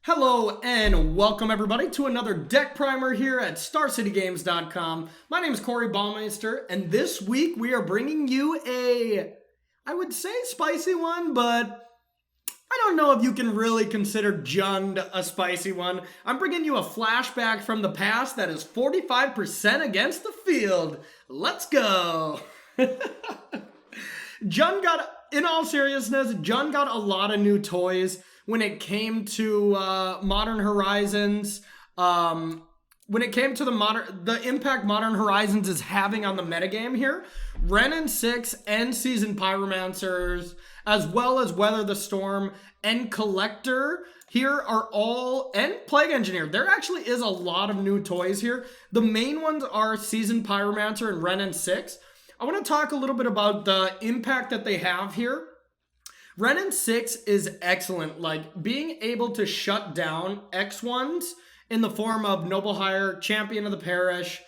Hello and welcome everybody to another deck primer here at StarCityGames.com. My name is Corey Baumeister, and this week we are bringing you I would say spicy one, but I don't know if you can really consider Jund a spicy one. I'm bringing you a flashback from the past that is 45% against the field. Let's go! In all seriousness, Jund got a lot of new toys when it came to Modern Horizons. When it came to the impact Modern Horizons is having on the metagame here, Wrenn and 6 and Seasoned Pyromancers, as well as Weather the Storm and Collector here are all, and Plague Engineer. There actually is a lot of new toys here. The main ones are Seasoned Pyromancer and Wrenn and 6. I want to talk a little bit about the impact that they have here. Wrenn and 6 is excellent, like being able to shut down X1s in the form of Noble Hire, Champion of the Parish,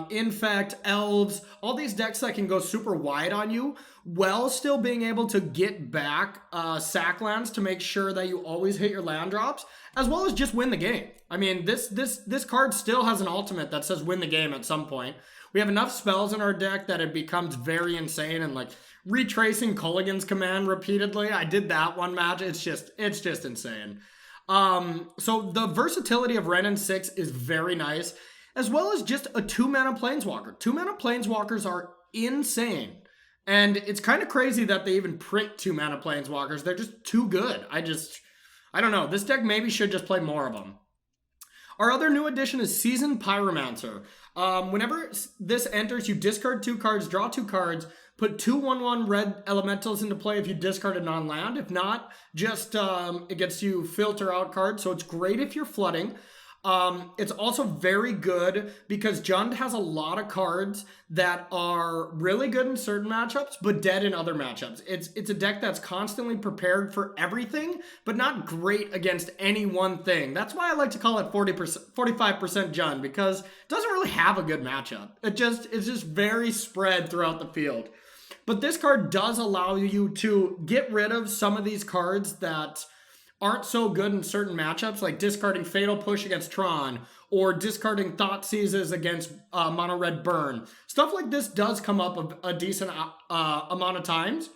Infect, Elves, all these decks that can go super wide on you, while still being able to get back sack lands to make sure that you always hit your land drops, as well as just win the game. I mean, this card still has an ultimate that says win the game at some point. We have enough spells in our deck that it becomes very insane, and like retracing Culligan's command repeatedly. I did that one match. It's just insane. So the versatility of Wrenn and 6 is very nice, as well as just a 2-mana Planeswalker. 2-mana Planeswalkers are insane. And it's kind of crazy that they even print 2-mana Planeswalkers. They're just too good. I don't know. This deck maybe should just play more of them. Our other new addition is Seasoned Pyromancer. Whenever this enters, you discard 2 cards, draw 2 cards, put 2 1/1 red elementals into play if you discard a non-land. If not, just it gets you filter out cards, so it's great if you're flooding. It's also very good because Jund has a lot of cards that are really good in certain matchups, but dead in other matchups. It's a deck that's constantly prepared for everything, but not great against any one thing. That's why I like to call it 45% Jund, because it doesn't really have a good matchup. It's just very spread throughout the field. But this card does allow you to get rid of some of these cards that aren't so good in certain matchups, like discarding Fatal Push against Tron, or discarding Thought Seizes against Mono Red Burn. Stuff like this does come up a decent amount of times.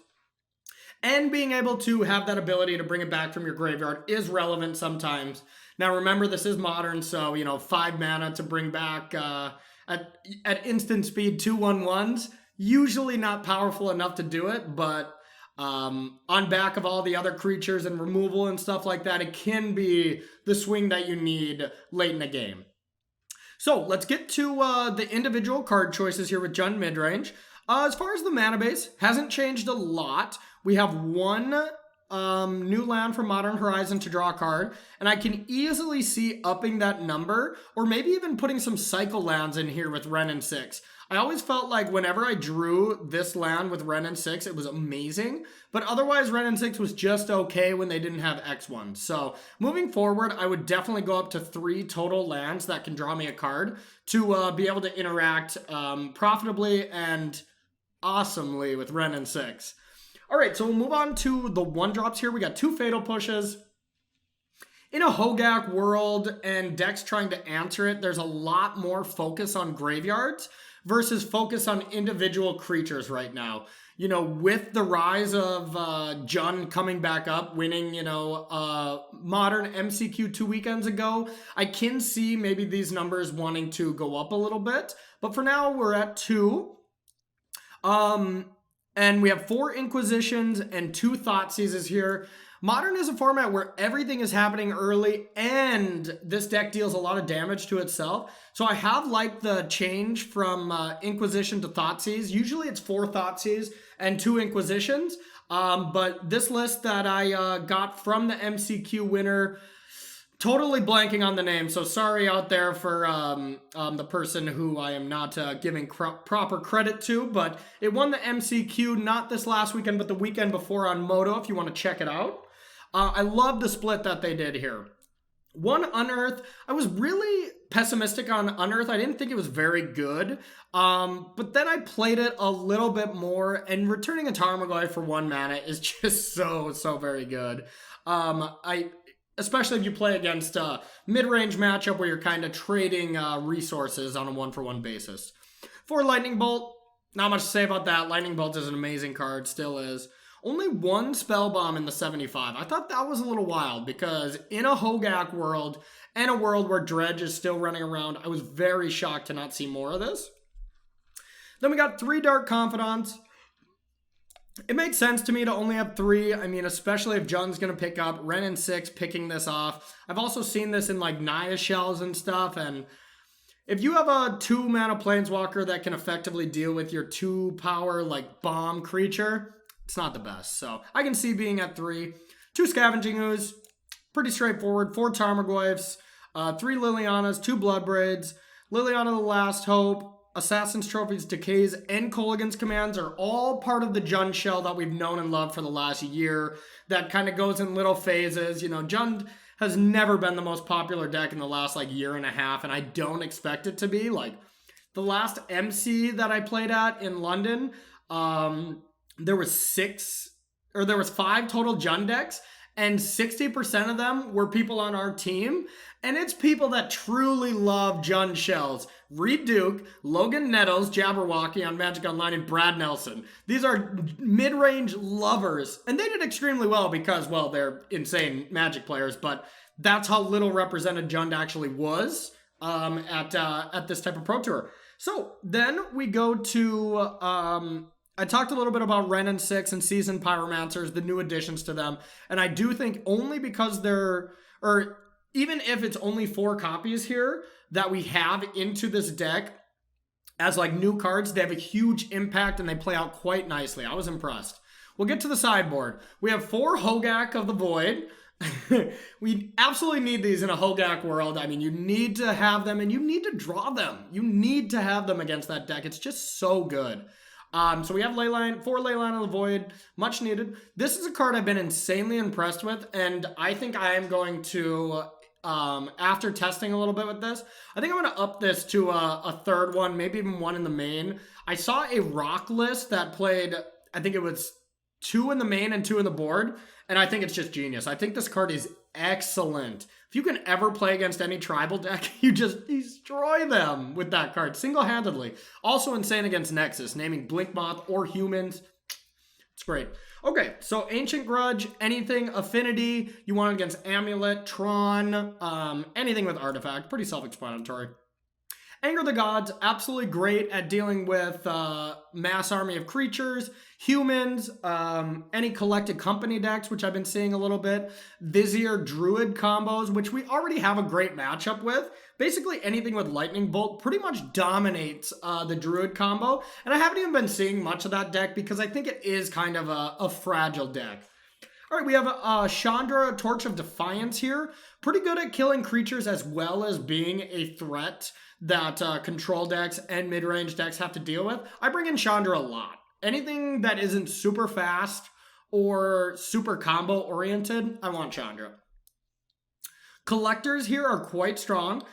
And being able to have that ability to bring it back from your graveyard is relevant sometimes. Now remember, this is Modern, so 5 mana to bring back at instant speed 2 1/1s. Usually not powerful enough to do it, but on back of all the other creatures and removal and stuff like that, it can be the swing that you need late in the game. So let's get to the individual card choices here with Jund Midrange. As far as the mana base, hasn't changed a lot. We have 1 new land from Modern Horizon to draw a card, and I can easily see upping that number, or maybe even putting some cycle lands in here with Wrenn and 6. I always felt like whenever I drew this land with Wrenn and 6, it was amazing, but otherwise Wrenn and 6 was just okay when they didn't have X1. So moving forward, I would definitely go up to 3 total lands that can draw me a card to be able to interact profitably and awesomely with Wrenn and 6. All right, so we'll move on to the 1-drops here. We got 2 Fatal Pushes. In a Hogak world and decks trying to answer it, there's a lot more focus on graveyards versus focus on individual creatures right now. With the rise of Jund coming back up, winning, Modern MCQ 2 weekends ago, I can see maybe these numbers wanting to go up a little bit. But for now, we're at 2. And we have 4 Inquisitions and 2 Thought Seizes here. Modern is a format where everything is happening early, and this deck deals a lot of damage to itself. So I have liked the change from Inquisition to Thoughtseize. Usually it's 4 Thoughtseize and 2 Inquisitions. But this list that I got from the MCQ winner, totally blanking on the name, so sorry out there for the person who I am not giving proper credit to, but it won the MCQ not this last weekend, but the weekend before on Moto, if you want to check it out. I love the split that they did here. 1 Unearth. I was really pessimistic on Unearth. I didn't think it was very good, but then I played it a little bit more, and returning a Tarmogoyf for 1 mana is just so very good. especially if you play against a mid-range matchup where you're kind of trading resources on a one-for-one basis. For Lightning Bolt, not much to say about that. Lightning Bolt is an amazing card, still is. Only one Spell Bomb in the 75. I thought that was a little wild because in a Hogak world and a world where Dredge is still running around, I was very shocked to not see more of this. Then we got 3 Dark Confidants. It makes sense to me to only have 3. I mean, especially if Jun's going to pick up Ren and 6 picking this off. I've also seen this in like Naya Shells and stuff. And if you have a 2-mana Planeswalker that can effectively deal with your 2-power like bomb creature, it's not the best. So I can see being at 3. 2 Scavenging Ooze, pretty straightforward. 4 Tarmogoyfs, 3 Lilianas, 2 Bloodbraids, Liliana the Last Hope, Assassin's Trophies, Decays, and Kolaghan's Commands are all part of the Jund shell that we've known and loved for the last year that kind of goes in little phases. You know, Jund has never been the most popular deck in the last like year and a half, and I don't expect it to be. Like the last MC that I played at in London, there was 5 total Jund decks, and 60% of them were people on our team. And it's people that truly love Jund shells. Reed Duke, Logan Nettles, Jabberwocky on Magic Online, and Brad Nelson. These are mid-range lovers. And they did extremely well because, well, they're insane Magic players. But that's how little represented Jund actually was at this type of Pro Tour. So then we go to... I talked a little bit about Ren and 6 and Seasoned Pyromancers, the new additions to them. And I do think only because even if it's only 4 copies here that we have into this deck as like new cards, they have a huge impact and they play out quite nicely. I was impressed. We'll get to the sideboard. We have 4 Hogak of the Void. We absolutely need these in a Hogak world. I mean, you need to have them and you need to draw them. You need to have them against that deck. It's just so good. So we have 4 Leyline of the Void, much needed. This is a card I've been insanely impressed with, and I think I am going to, after testing a little bit with this, I think I'm going to up this to a 3rd one, maybe even 1 in the main. I saw a rock list that played, I think it was 2 in the main and 2 in the board, and I think it's just genius. I think this card is excellent. If you can ever play against any tribal deck, you just destroy them with that card single-handedly. Also insane against Nexus, naming Blinkmoth or humans. It's great. Okay, so Ancient Grudge, anything Affinity, you want it against Amulet, Tron, anything with Artifact, pretty self-explanatory. Anger the Gods, absolutely great at dealing with mass army of creatures, humans, any collected company decks, which I've been seeing a little bit, Vizier Druid combos, which we already have a great matchup with. Basically anything with Lightning Bolt pretty much dominates the Druid combo, and I haven't even been seeing much of that deck because I think it is kind of a fragile deck. All right, we have Chandra, Torch of Defiance here. Pretty good at killing creatures as well as being a threat that control decks and mid-range decks have to deal with. I bring in Chandra a lot. Anything that isn't super fast or super combo oriented, I want Chandra. Collectors here are quite strong.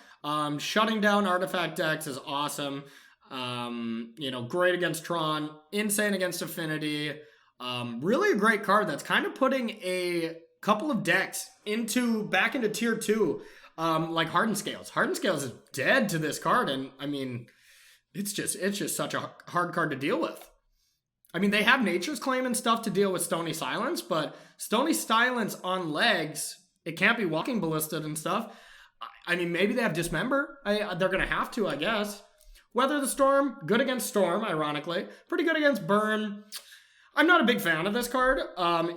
Shutting down artifact decks is awesome. You know, great against Tron, insane against Affinity. Really a great card that's kind of putting a couple of decks back into tier 2. Like Hardened Scales. Hardened Scales is dead to this card, and I mean, it's just such a hard card to deal with. I mean, they have Nature's Claim and stuff to deal with Stony Silence, but Stony Silence on legs, it can't be Walking Ballisted and stuff. I mean, maybe they have Dismember. They're gonna have to, I guess. Weather the Storm, good against Storm, ironically. Pretty good against Burn. I'm not a big fan of this card.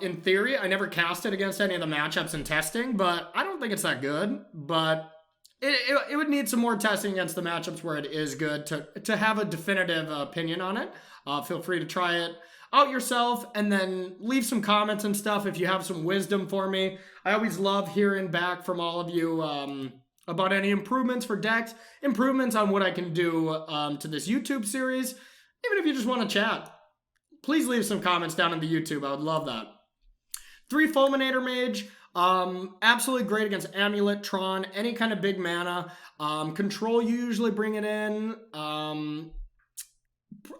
In theory, I never cast it against any of the matchups in testing, but I don't think it's that good. But it would need some more testing against the matchups where it is good to have a definitive opinion on it. Feel free to try it out yourself and then leave some comments and stuff if you have some wisdom for me. I always love hearing back from all of you about any improvements for decks, improvements on what I can do to this YouTube series, even if you just want to chat. Please leave some comments down in the YouTube. I would love that. 3 Fulminator Mage. Absolutely great against Amulet, Tron, any kind of big mana. Control, you usually bring it in.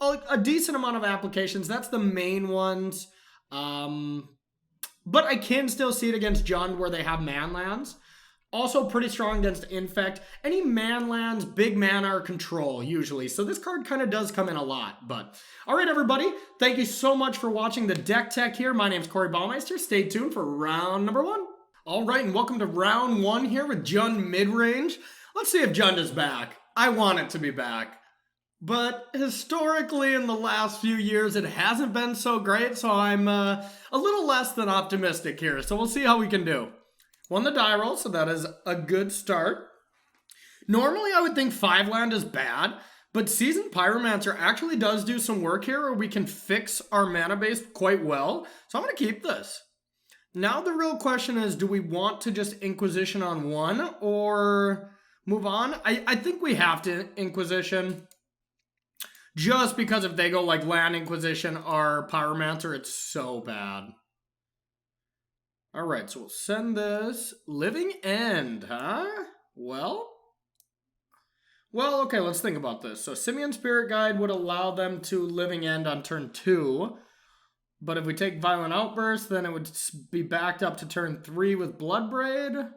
A decent amount of applications. That's the main ones. But I can still see it against Jund where they have man lands. Also pretty strong against Infect. Any man lands, big mana or control usually. So this card kind of does come in a lot. But all right, everybody. Thank you so much for watching the Deck Tech here. My name's Corey Baumeister. Stay tuned for round number 1. All right, and welcome to round 1 here with Jund Midrange. Let's see if Jund is back. I want it to be back. But historically in the last few years, it hasn't been so great. So I'm a little less than optimistic here. So we'll see how we can do. Won the die roll, so that is a good start. Normally, I would think 5 land is bad, but Seasoned Pyromancer actually does do some work here where we can fix our mana base quite well. So I'm going to keep this. Now the real question is, do we want to just Inquisition on 1 or move on? I think we have to Inquisition. Just because if they go like land Inquisition or Pyromancer, it's so bad. All right, so we'll send this. Living End, huh? Well, okay, let's think about this. So Simian Spirit Guide would allow them to Living End on turn 2. But if we take Violent Outburst, then it would be backed up to turn 3 with Bloodbraid.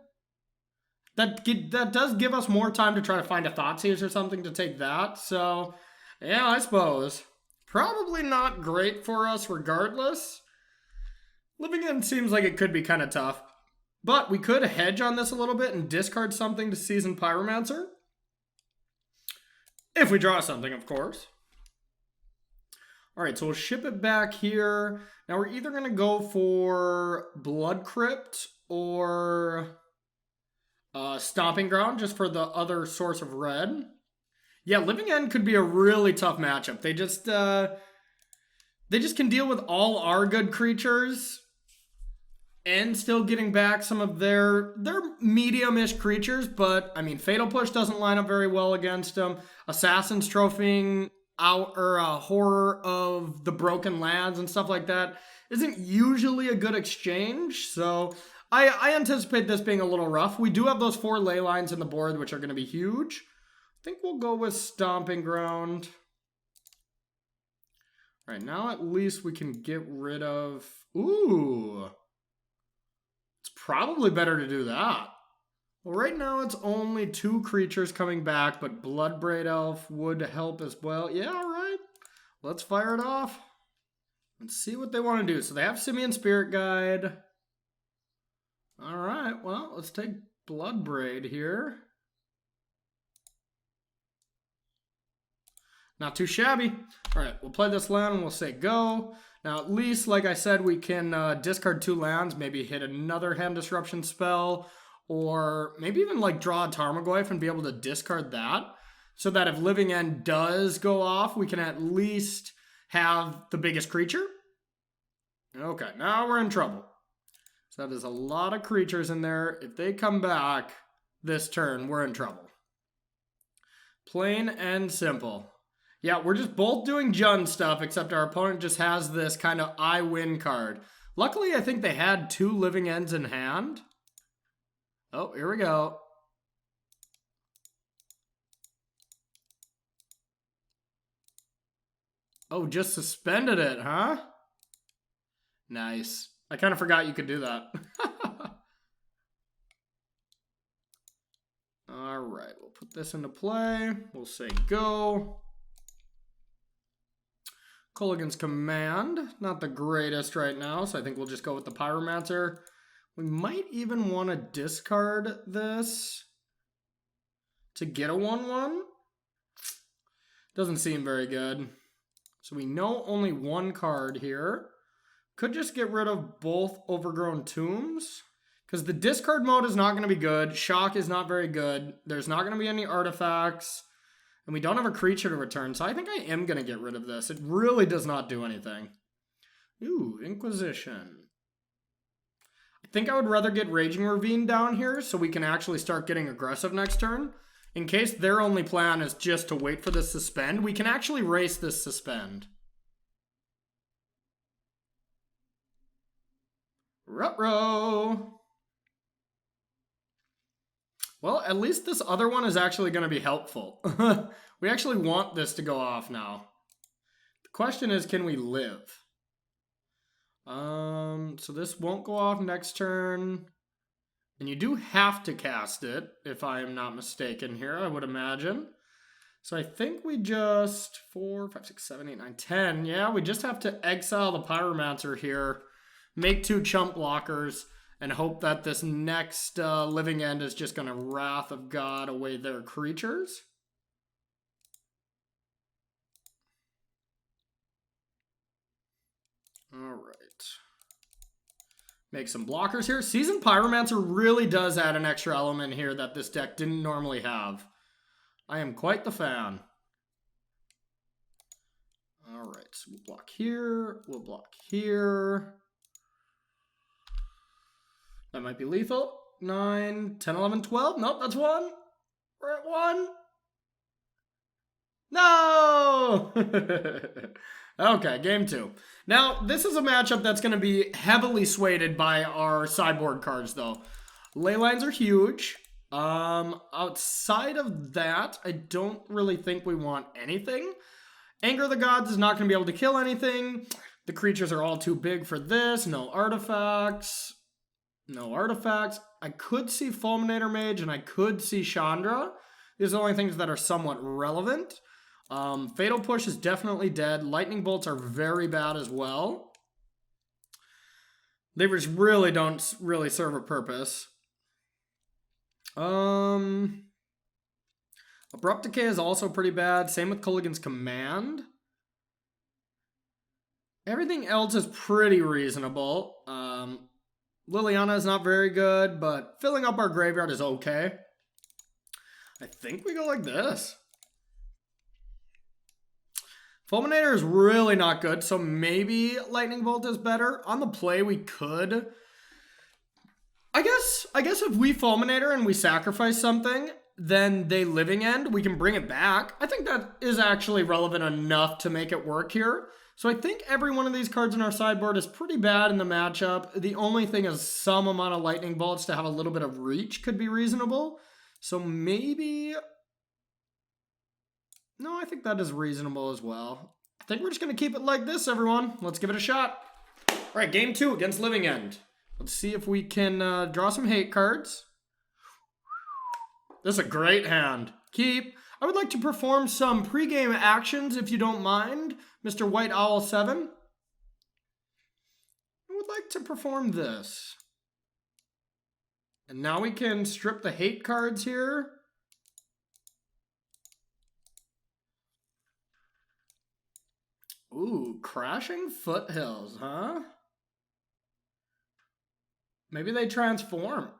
That does give us more time to try to find a Thoughtseize or something to take that. So, yeah, I suppose. Probably not great for us regardless. Living End seems like it could be kind of tough. But we could hedge on this a little bit and discard something to Seasoned Pyromancer. If we draw something, of course. Alright, so we'll ship it back here. Now we're either going to go for Blood Crypt or Stomping Ground just for the other source of red. Yeah, Living End could be a really tough matchup. They just can deal with all our good creatures and still getting back some of their medium-ish creatures, but I mean, Fatal Push doesn't line up very well against them. Assassin's Trophying out or Horror of the Broken Lands and stuff like that isn't usually a good exchange, so I anticipate this being a little rough. We do have those 4 ley lines in the board, which are going to be huge. I think we'll go with Stomping Ground. All right, now at least we can get rid of... Ooh! It's probably better to do that. Well, right now it's only 2 creatures coming back, but Bloodbraid Elf would help as well. Yeah, all right. Let's fire it off. Let's see what they want to do. So they have Simian Spirit Guide. All right, well, let's take Bloodbraid here. Not too shabby. All right, we'll play this land and we'll say go. Now, at least, like I said, we can discard 2 lands, maybe hit another Hand Disruption spell, or maybe even like draw a Tarmogoyf and be able to discard that, so that if Living End does go off, we can at least have the biggest creature. Okay, now we're in trouble. So that is a lot of creatures in there. If they come back this turn, we're in trouble. Plain and simple. Yeah, we're just both doing Jund stuff, except our opponent just has this kind of I win card. Luckily, I think they had 2 Living Ends in hand. Oh, here we go. Oh, just suspended it, huh? Nice. I kind of forgot you could do that. All right, we'll put this into play. We'll say go. Culligan's Command, not the greatest right now, so I think we'll just go with the Pyromancer. We might even want to discard this to get a 1/1. Doesn't seem very good. So we know only 1 card here. Could just get rid of both Overgrown Tombs, because the discard mode is not going to be good. Shock is not very good. There's not going to be any artifacts. And we don't have a creature to return, so I think I am going to get rid of this. It really does not do anything. Ooh, Inquisition. I think I would rather get Raging Ravine down here so we can actually start getting aggressive next turn. In case their only plan is just to wait for this suspend, we can actually race this suspend. Ruh-roh! Well, at least this other one is actually going to be helpful. We actually want this to go off now. The question is, can we live? So this won't go off next turn. And you do have to cast it, if I am not mistaken here, I would imagine. So I think we just 4, 5, 6, 7, 8, 9, 10. Yeah, we just have to exile the Pyromancer here, make 2 chump blockers, and hope that this next living end is just going to Wrath of God away their creatures. All right. Make some blockers here. Seasoned Pyromancer really does add an extra element here that this deck didn't normally have. I am quite the fan. All right, so we'll block here. We'll block here. That might be lethal. 9, 10, 11, 12. Nope, that's 1. We're at 1. No! Okay, game 2. Now, this is a matchup that's going to be heavily swayed by our sideboard cards, though. Ley lines are huge. Outside of that, I don't really think we want anything. Anger of the Gods is not going to be able to kill anything. The creatures are all too big for this. No artifacts. No artifacts. I could see Fulminator Mage and I could see Chandra. These are the only things that are somewhat relevant. Fatal Push is definitely dead. Lightning Bolts are very bad as well. They just really don't serve a purpose. Abrupt Decay is also pretty bad. Same with Culligan's Command. Everything else is pretty reasonable. Liliana is not very good, but filling up our graveyard is okay. I think we go like this. Fulminator is really not good, so maybe Lightning Bolt is better. On the play, we could. I guess if we Fulminator and we sacrifice something, then they living end, we can bring it back. I think that is actually relevant enough to make it work here. So I think every one of these cards in our sideboard is pretty bad in the matchup. The only thing is some amount of Lightning Bolts to have a little bit of reach could be reasonable. So maybe... No, I think that is reasonable as well. I think we're just going to keep it like this, everyone. Let's give it a shot. All right, game 2 against Living End. Let's see if we can draw some hate cards. This is a great hand. Keep. I would like to perform some pregame actions, if you don't mind, Mr. White Owl 7. I would like to perform this. And now we can strip the hate cards here. Ooh, Crashing Foothills, huh? Maybe they transform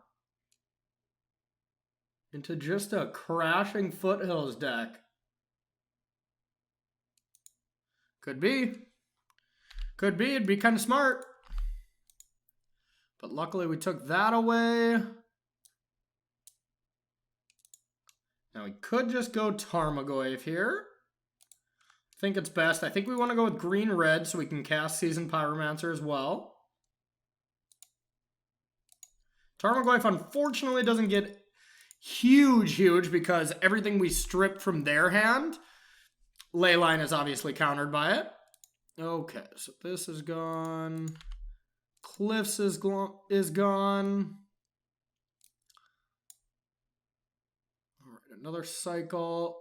into just a Crashing Foothills deck. Could be. Could be. It'd be kind of smart. But luckily we took that away. Now we could just go Tarmogoyf here. I think it's best. I think we want to go with green-red so we can cast Seasoned Pyromancer as well. Tarmogoyf unfortunately doesn't get huge because everything we strip from their hand, Leyline is obviously countered by it. Okay, so this is gone. Cliffs is gone. All right, another cycle.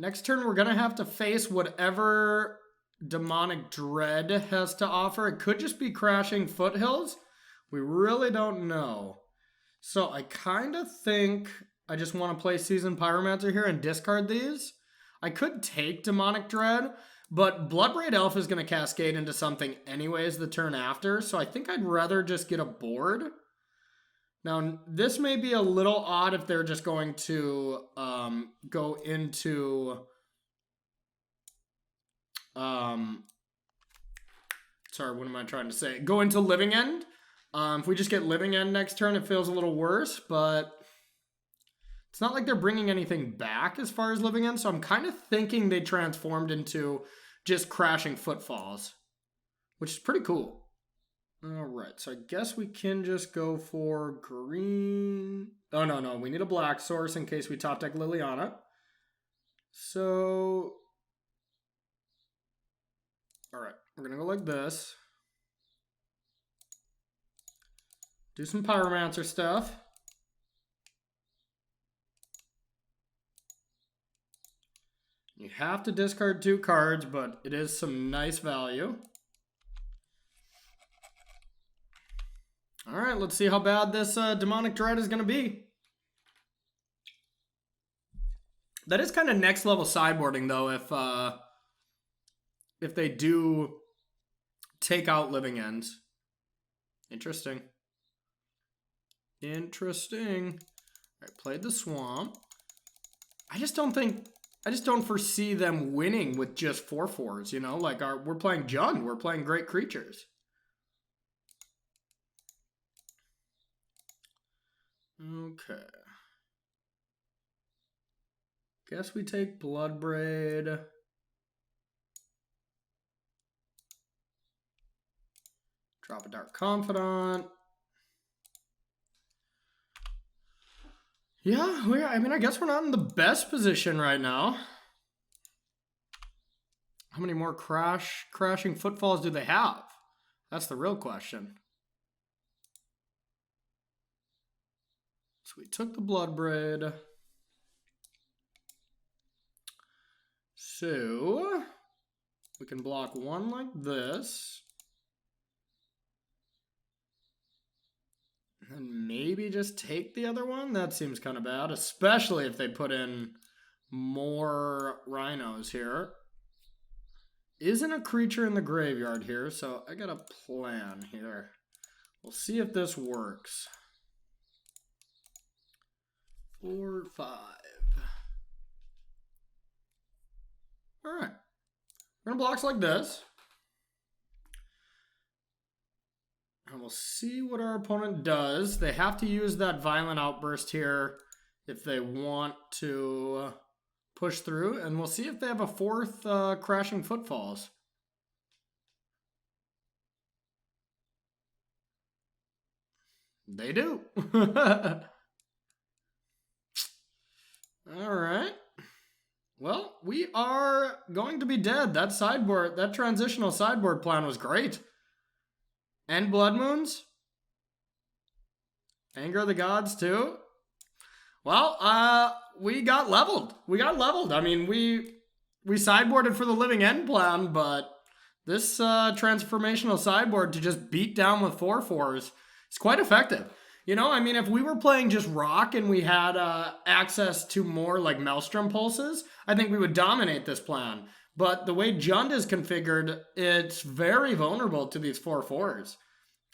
Next turn, we're going to have to face whatever Demonic Dread has to offer. It could just be Crashing Foothills. We really don't know. So I kind of think I just want to play Seasoned Pyromancer here and discard these. I could take Demonic Dread, but Bloodbraid Elf is going to cascade into something anyways the turn after. So I think I'd rather just get a board. Now, this may be a little odd if they're just going to go into... sorry, what am I trying to say? Go into Living End. If we just get Living End next turn, it feels a little worse, but it's not like they're bringing anything back as far as Living End, so I'm kind of thinking they transformed into just Crashing Footfalls, which is pretty cool. All right, so I guess we can just go for green. Oh, no, we need a black source in case we top deck Liliana. So, all right, we're going to go like this. Do some Pyromancer stuff. You have to discard 2 cards, but it is some nice value. All right, let's see how bad this Demonic Dread is going to be. That is kind of next level sideboarding, though, if they do take out Living Ends. Interesting. Interesting. All right, played the Swamp. I just don't foresee them winning with just 4/4s, you know? Like, we're playing Jund. We're playing great creatures. Okay. Guess we take Bloodbraid. Drop a Dark Confidant. Yeah, I mean, I guess we're not in the best position right now. How many more crashing footfalls do they have? That's the real question. So we took the Bloodbraid. So we can block 1 like this. And maybe just take the other one? That seems kind of bad, especially if they put in more rhinos here. Isn't a creature in the graveyard here, so I got a plan here. We'll see if this works. 4, 5. All right. We're going to blocks like this. And we'll see what our opponent does. They have to use that Violent Outburst here if they want to push through. And we'll see if they have a 4th Crashing Footfalls. They do. All right. Well, we are going to be dead. That transitional sideboard plan was great. And Blood Moons. Anger of the Gods too. Well, we got leveled. I mean, we sideboarded for the Living End plan, but this transformational sideboard to just beat down with 4/4s is quite effective. You know, I mean, if we were playing just Rock and we had access to more like Maelstrom Pulses, I think we would dominate this plan. But the way Jund is configured, it's very vulnerable to these 4/4s.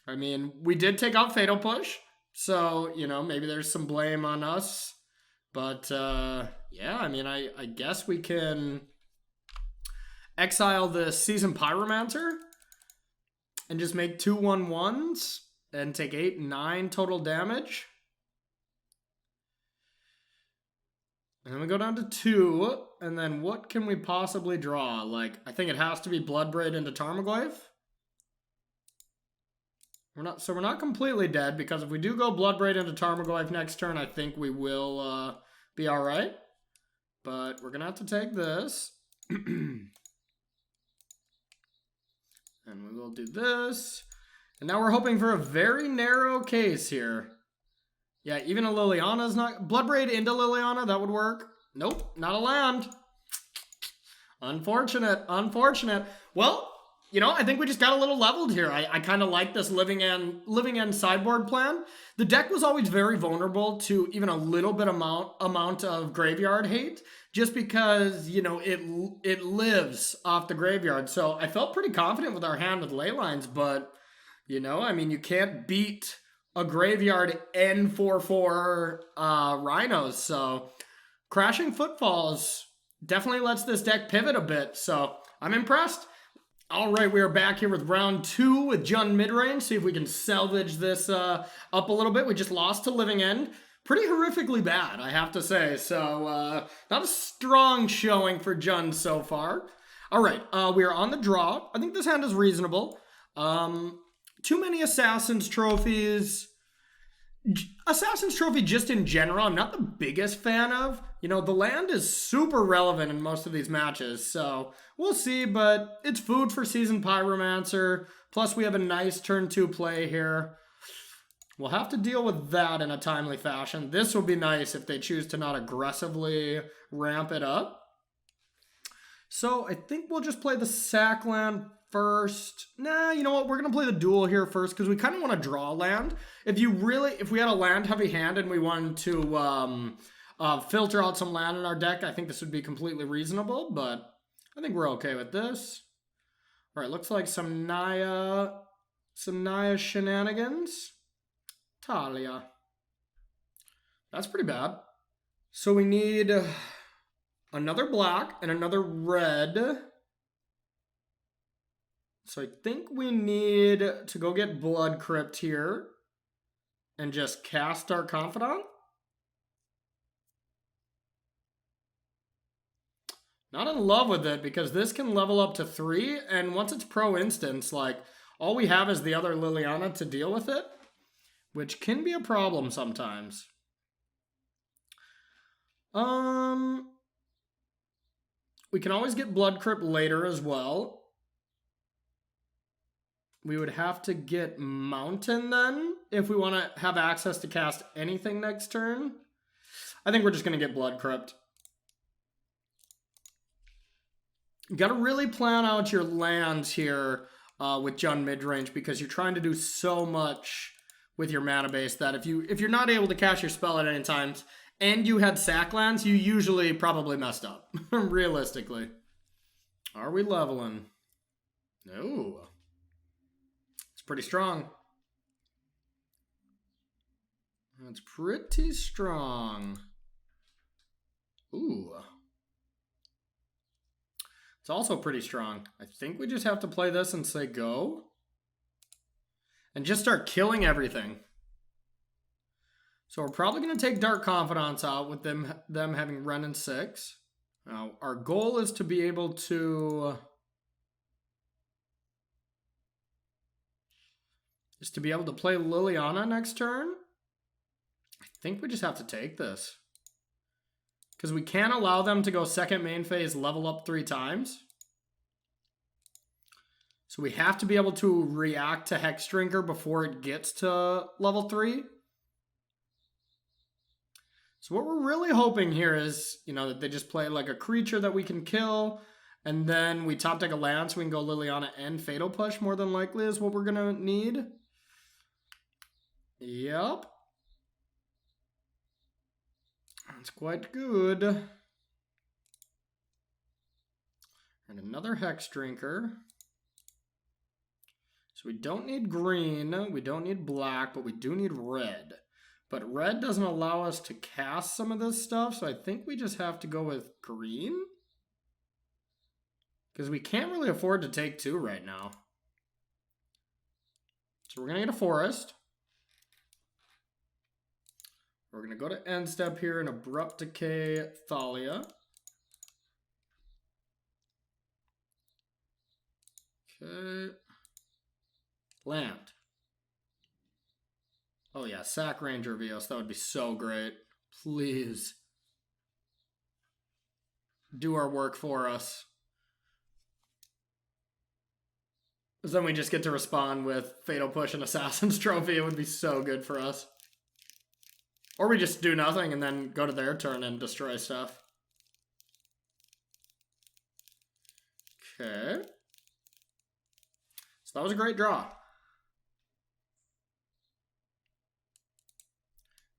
I mean, we did take out Fatal Push, so, you know, maybe there's some blame on us. But, yeah, I mean, I guess we can exile the Seasoned Pyromancer and just make 2 1/1s and take 8 and 9 total damage. And then we go down to 2, and then what can we possibly draw? Like, I think it has to be Bloodbraid into Tarmogoyf. We're not completely dead, because if we do go Bloodbraid into Tarmogoyf next turn, I think we will be all right. But we're gonna have to take this. And we will do this. And now we're hoping for a very narrow case here. Yeah, even a Liliana's not... Bloodbraid into Liliana, that would work. Nope, not a land. Unfortunate. Well, you know, I think we just got a little leveled here. I kind of like this Living End sideboard plan. The deck was always very vulnerable to even a little bit amount of graveyard hate, just because, you know, it lives off the graveyard. So I felt pretty confident with our hand with Leylines, but, you know, I mean, you can't beat a graveyard N4/4 rhinos. So Crashing Footfalls definitely lets this deck pivot a bit. So I'm impressed. All right, we are back here with round 2 with Jund Midrange. See if we can salvage this up a little bit. We just lost to Living End. Pretty horrifically bad, I have to say. So not a strong showing for Jund so far. All right, we are on the draw. I think this hand is reasonable. Too many Assassin's Trophies. Assassin's Trophy just in general, I'm not the biggest fan of. You know, the land is super relevant in most of these matches, so we'll see, but it's food for Seasoned Pyromancer. Plus, we have a nice turn 2 play here. We'll have to deal with that in a timely fashion. This will be nice if they choose to not aggressively ramp it up. So I think we'll just play the sack land first. Nah, you know what? We're going to play the duel here first because we kind of want to draw land. If we had a land heavy hand and we wanted to filter out some land in our deck, I think this would be completely reasonable, but I think we're okay with this. All right, looks like some Naya shenanigans. Talia. That's pretty bad. So we need another black and another red. So I think we need to go get Blood Crypt here and just cast our Confidant. Not in love with it because this can level up to 3, and once it's pro instance, like, all we have is the other Liliana to deal with it, which can be a problem sometimes. We can always get Blood Crypt later as well. We would have to get Mountain then if we want to have access to cast anything next turn. I think we're just going to get Blood Crypt. You got to really plan out your lands here with Jund Midrange because you're trying to do so much with your mana base that if you're not able to cast your spell at any times and you had sack lands, you usually probably messed up, realistically. Are we leveling? No. It's pretty strong. It's pretty strong. Ooh. It's also pretty strong. I think we just have to play this and say go. And just start killing everything. So we're probably going to take Dark Confidants out with them having run in 6. Now, our goal is to be able to... play Liliana next turn. I think we just have to take this. Because we can't allow them to go second main phase, level up 3 times. So we have to be able to react to Hexdrinker before it gets to level 3. So what we're really hoping here is, that they just play like a creature that we can kill. And then we top deck a land so we can go Liliana and Fatal Push more than likely is what we're going to need. Yep. That's quite good. And another Hexdrinker. So we don't need green, we don't need black, but we do need red. But red doesn't allow us to cast some of this stuff, so I think we just have to go with green. Because we can't really afford to take 2 right now. So we're going to get a forest. We're going to go to end step here in Abrupt Decay Thalia. Okay. Land. Oh yeah, sack Ranger Vios. That would be so great. Please. Do our work for us. Because then we just get to respond with Fatal Push and Assassin's Trophy. It would be so good for us. Or we just do nothing and then go to their turn and destroy stuff. Okay. So that was a great draw.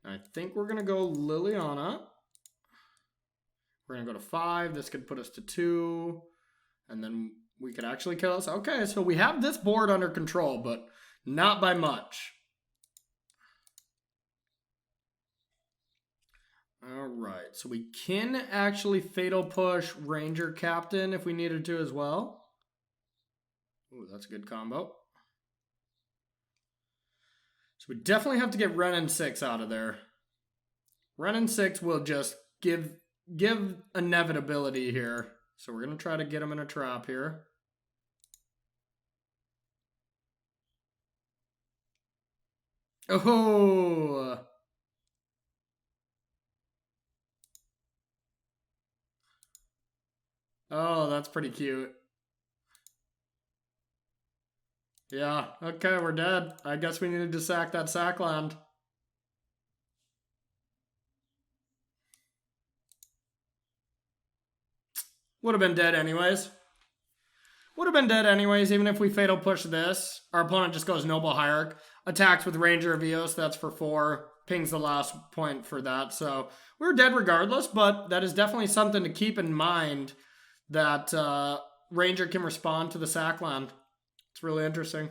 I think we're going to go Liliana. We're going to go to 5. This could put us to 2. And then we could actually kill us. Okay, so we have this board under control, but not by much. All right, so we can actually Fatal Push Ranger Captain if we needed to as well. Ooh, that's a good combo. So we definitely have to get Ren and 6 out of there. Ren and 6 will just give inevitability here. So we're going to try to get him in a trap here. Oh! Oh, that's pretty cute. Yeah, okay, we're dead. I guess we needed to sack that sack land. Would have been dead anyways. Would have been dead anyways, even if we fatal push this. Our opponent just goes Noble Hierarch. Attacks with Ranger of Eos, that's for 4. Pings the last point for that. So we're dead regardless, but that is definitely something to keep in mind, that Ranger can respond to the sack land. It's really interesting.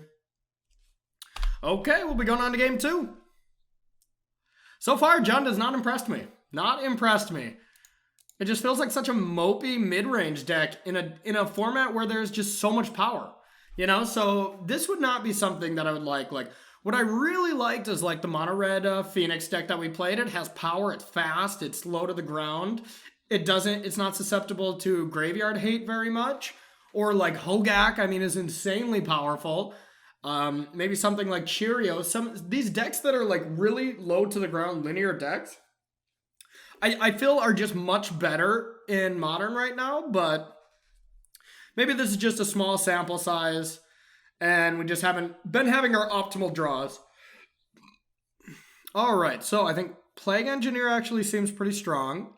Okay, we'll be going on to game 2. So far, Jund has not impressed me. Not impressed me. It just feels like such a mopey mid-range deck in a format where there's just so much power. You know, so this would not be something that I would like. Like, what I really liked is like the mono-red Phoenix deck that we played. It has power, it's fast, it's low to the ground. It's not susceptible to graveyard hate very much. Or like Hogak, I mean, is insanely powerful. Maybe something like Cheerio. These decks that are like really low to the ground linear decks, I feel are just much better in Modern right now, but maybe this is just a small sample size and we just haven't been having our optimal draws. All right, so I think Plague Engineer actually seems pretty strong.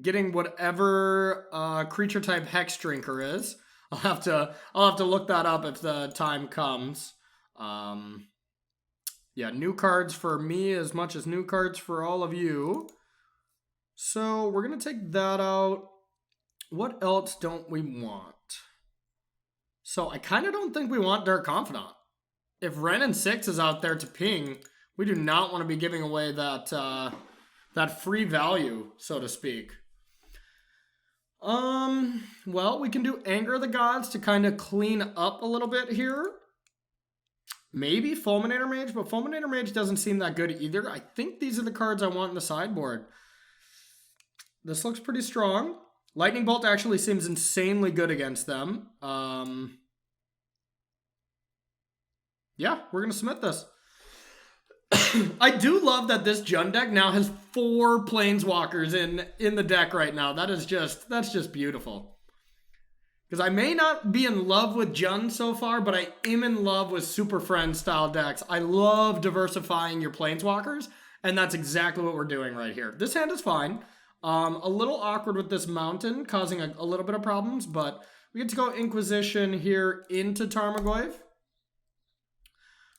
Getting whatever creature type Hex Drinker is. I'll have to look that up if the time comes. Yeah, new cards for me as much as new cards for all of you. So we're going to take that out. What else don't we want? So I kind of don't think we want Dark Confidant. If Ren and 6 is out there to ping, we do not want to be giving away that that free value, so to speak. Well, we can do Anger of the Gods to kind of clean up a little bit here. Maybe Fulminator Mage, but Fulminator Mage doesn't seem that good either. I think these are the cards I want in the sideboard. This looks pretty strong. Lightning Bolt actually seems insanely good against them. Yeah, we're going to submit this. I do love that this Jund deck now has 4 Planeswalkers in the deck right now. That's just beautiful. Because I may not be in love with Jund so far, but I am in love with Super Friends style decks. I love diversifying your Planeswalkers, and that's exactly what we're doing right here. This hand is fine. A little awkward with this mountain, causing a little bit of problems, but we get to go Inquisition here into Tarmogoyf.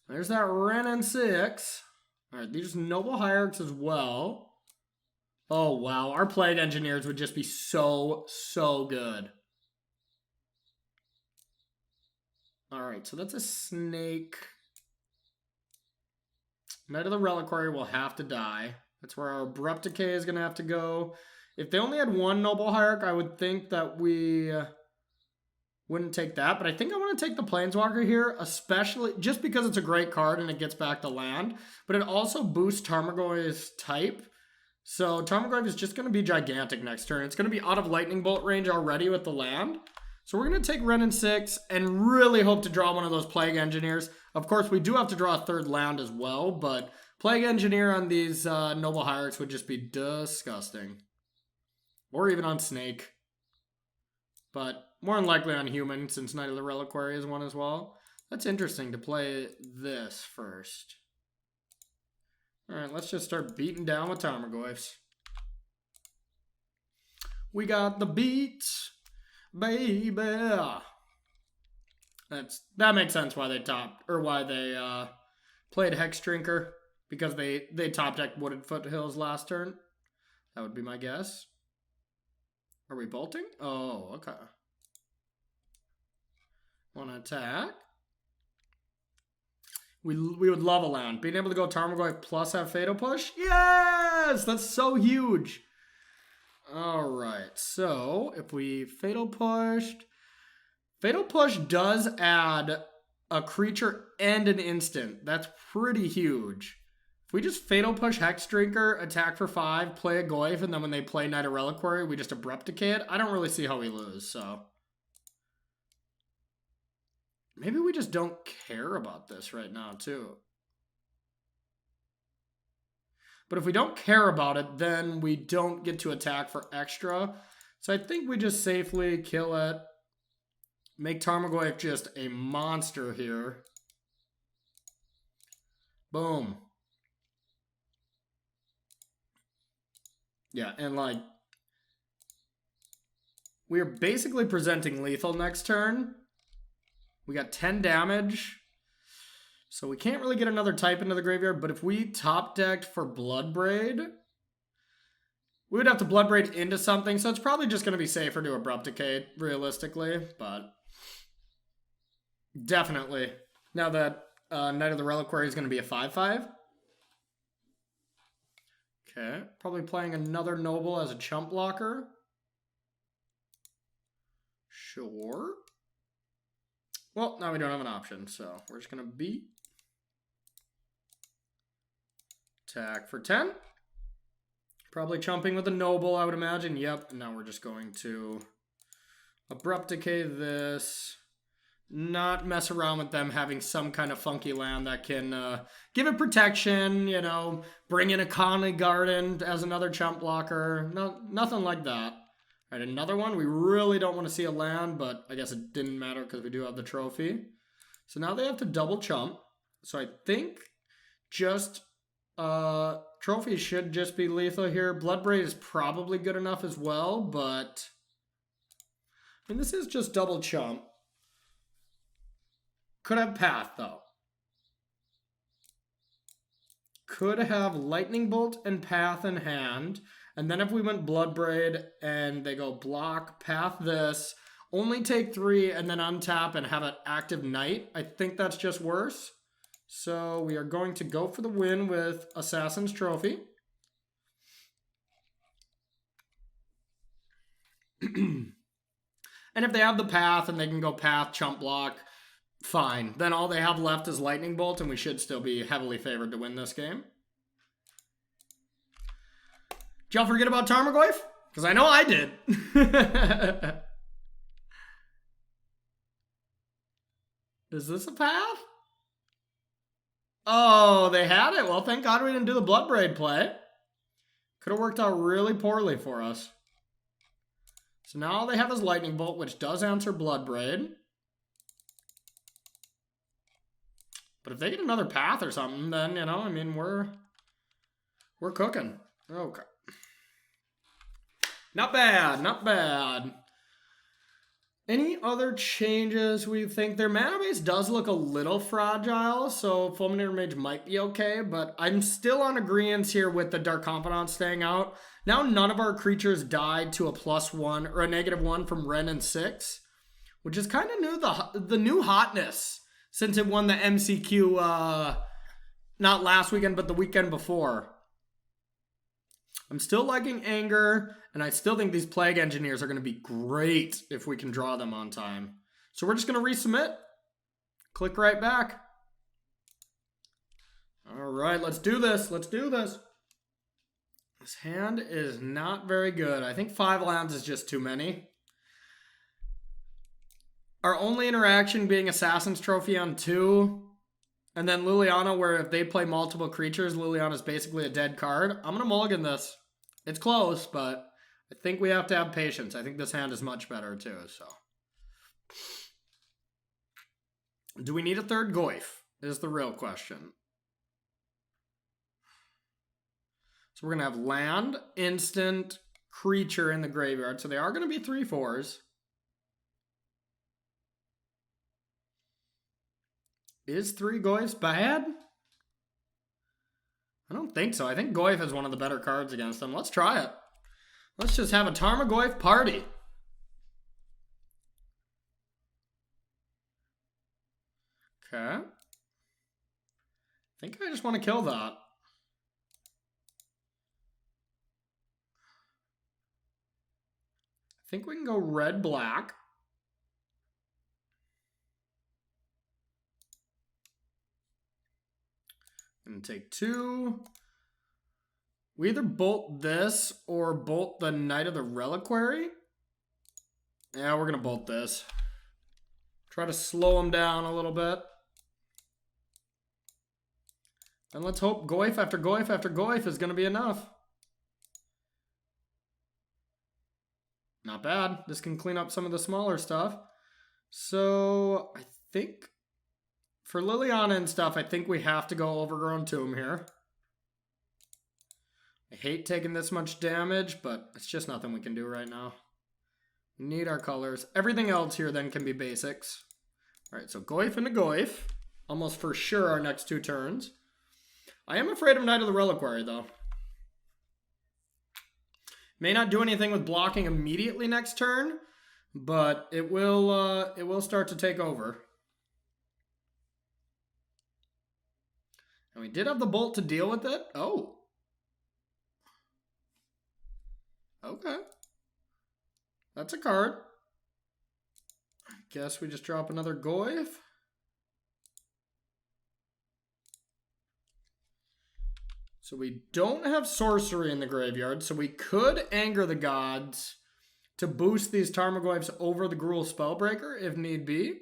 There's that Ren and 6. All right, these Noble Hierarchs as well. Oh, wow. Our Plague Engineers would just be so, so good. All right, so that's a snake. Knight of the Reliquary will have to die. That's where our Abrupt Decay is going to have to go. If they only had 1 Noble Hierarch, I would think that we wouldn't take that. But I think I want to take the Planeswalker here, especially just because it's a great card and it gets back to land. But it also boosts Tarmogoyf's type. So Tarmogoyf is just going to be gigantic next turn. It's going to be out of Lightning Bolt range already with the land. So we're going to take Ren and 6 and really hope to draw one of those Plague Engineers. Of course, we do have to draw a 3rd land as well, but Plague Engineer on these Noble Hierarchs would just be disgusting. Or even on Snake. But more than likely on Human, since Knight of the Reliquary is one as well. That's interesting to play this first. Alright, let's just start beating down with Tarmogoyfs. We got the beats, baby. That makes sense why they topped, or why they played Hex Drinker, because they top decked Wooded Foothills last turn. That would be my guess. Are we bolting? Oh, okay. Want to attack? We would love a land. Being able to go Tarmogoyf plus have Fatal Push? Yes! That's so huge. Alright, so if we Fatal Pushed... Fatal Push does add a creature and an instant. That's pretty huge. If we just Fatal Push Hex Drinker, attack for 5, play a Goyf, and then when they play Knight of Reliquary, we just Abrupt Decay it, I don't really see how we lose, so... Maybe we just don't care about this right now, too. But if we don't care about it, then we don't get to attack for extra. So I think we just safely kill it. Make Tarmogoyf just a monster here. Boom. Yeah, and like, we are basically presenting lethal next turn. We got 10 damage. So we can't really get another type into the graveyard, but if we top decked for Bloodbraid, we would have to Bloodbraid into something, so it's probably just going to be safer to Abrupt Decay, realistically, but definitely. Now that Knight of the Reliquary is going to be a 5/5. Okay, probably playing another Noble as a chump blocker. Sure. Well, now we don't have an option, so we're just going to beat. Attack for 10. Probably chumping with a Noble, I would imagine. Yep, and now we're just going to Abrupt Decay this. Not mess around with them having some kind of funky land that can give it protection, you know, bring in a Conley Garden as another chump blocker. No, nothing like that. All right, another one. We really don't want to see a land, but I guess it didn't matter because we do have the trophy. So now they have to double chump. So I think just trophy should just be lethal here. Bloodbraid is probably good enough as well, but I mean, this is just double chump. Could have Path, though. Could have Lightning Bolt and Path in hand. And then if we went Bloodbraid and they go block, Path this, only take 3 and then untap and have an active Knight, I think that's just worse. So we are going to go for the win with Assassin's Trophy. And if they have the Path and they can go Path, chump block, fine. Then all they have left is Lightning Bolt, and we should still be heavily favored to win this game. Did y'all forget about Tarmogoyf? Because I know I did. Is this a path? Oh, they had it. Well, thank God we didn't do the Bloodbraid play. Could have worked out really poorly for us. So now all they have is Lightning Bolt, which does answer Bloodbraid. But if they get another path or something, then, you know, I mean, we're cooking. Okay. Not bad, not bad. Any other changes we think? Their mana base does look a little fragile, so Fulminator Mage might be okay, but I'm still on agreement here with the Dark Confidant staying out. Now none of our creatures died to a +1 or a -1 from Ren and 6, which is kind of new, the new hotness. Since it won the MCQ, not last weekend, but the weekend before. I'm still liking Anger, and I still think these Plague Engineers are going to be great if we can draw them on time. So we're just going to resubmit. Click right back. All right, let's do this. Let's do this. This hand is not very good. I think 5 lands is just too many. Our only interaction being Assassin's Trophy on 2. And then Liliana, where if they play multiple creatures, Liliana's basically a dead card. I'm going to mulligan this. It's close, but I think we have to have patience. I think this hand is much better too, so. Do we need a third Goyf? Is the real question. So we're going to have land, instant, creature in the graveyard. So they are going to be 3/4s. Is 3 Goyfs bad? I don't think so. I think Goyf is one of the better cards against them. Let's try it. Let's just have a Tarmogoyf party. Okay. I think I just want to kill that. I think we can go red-black. And take 2. We either bolt this or bolt the Knight of the Reliquary. Yeah, we're going to bolt this. Try to slow him down a little bit. And let's hope Goyf after Goyf after Goyf is going to be enough. Not bad. This can clean up some of the smaller stuff. So I think For Liliana and stuff, I think we have to go Overgrown Tomb here. I hate taking this much damage, but it's just nothing we can do right now. We need our colors. Everything else here then can be basics. Alright, so Goyf into Goyf. Almost for sure our next 2 turns. I am afraid of Knight of the Reliquary, though. May not do anything with blocking immediately next turn, but it will start to take over. And we did have the Bolt to deal with it. Oh. Okay. That's a card. I guess we just drop another Goyf. So we don't have sorcery in the graveyard, so we could Anger the Gods to boost these Tarmogoyfs over the Gruul Spellbreaker if need be.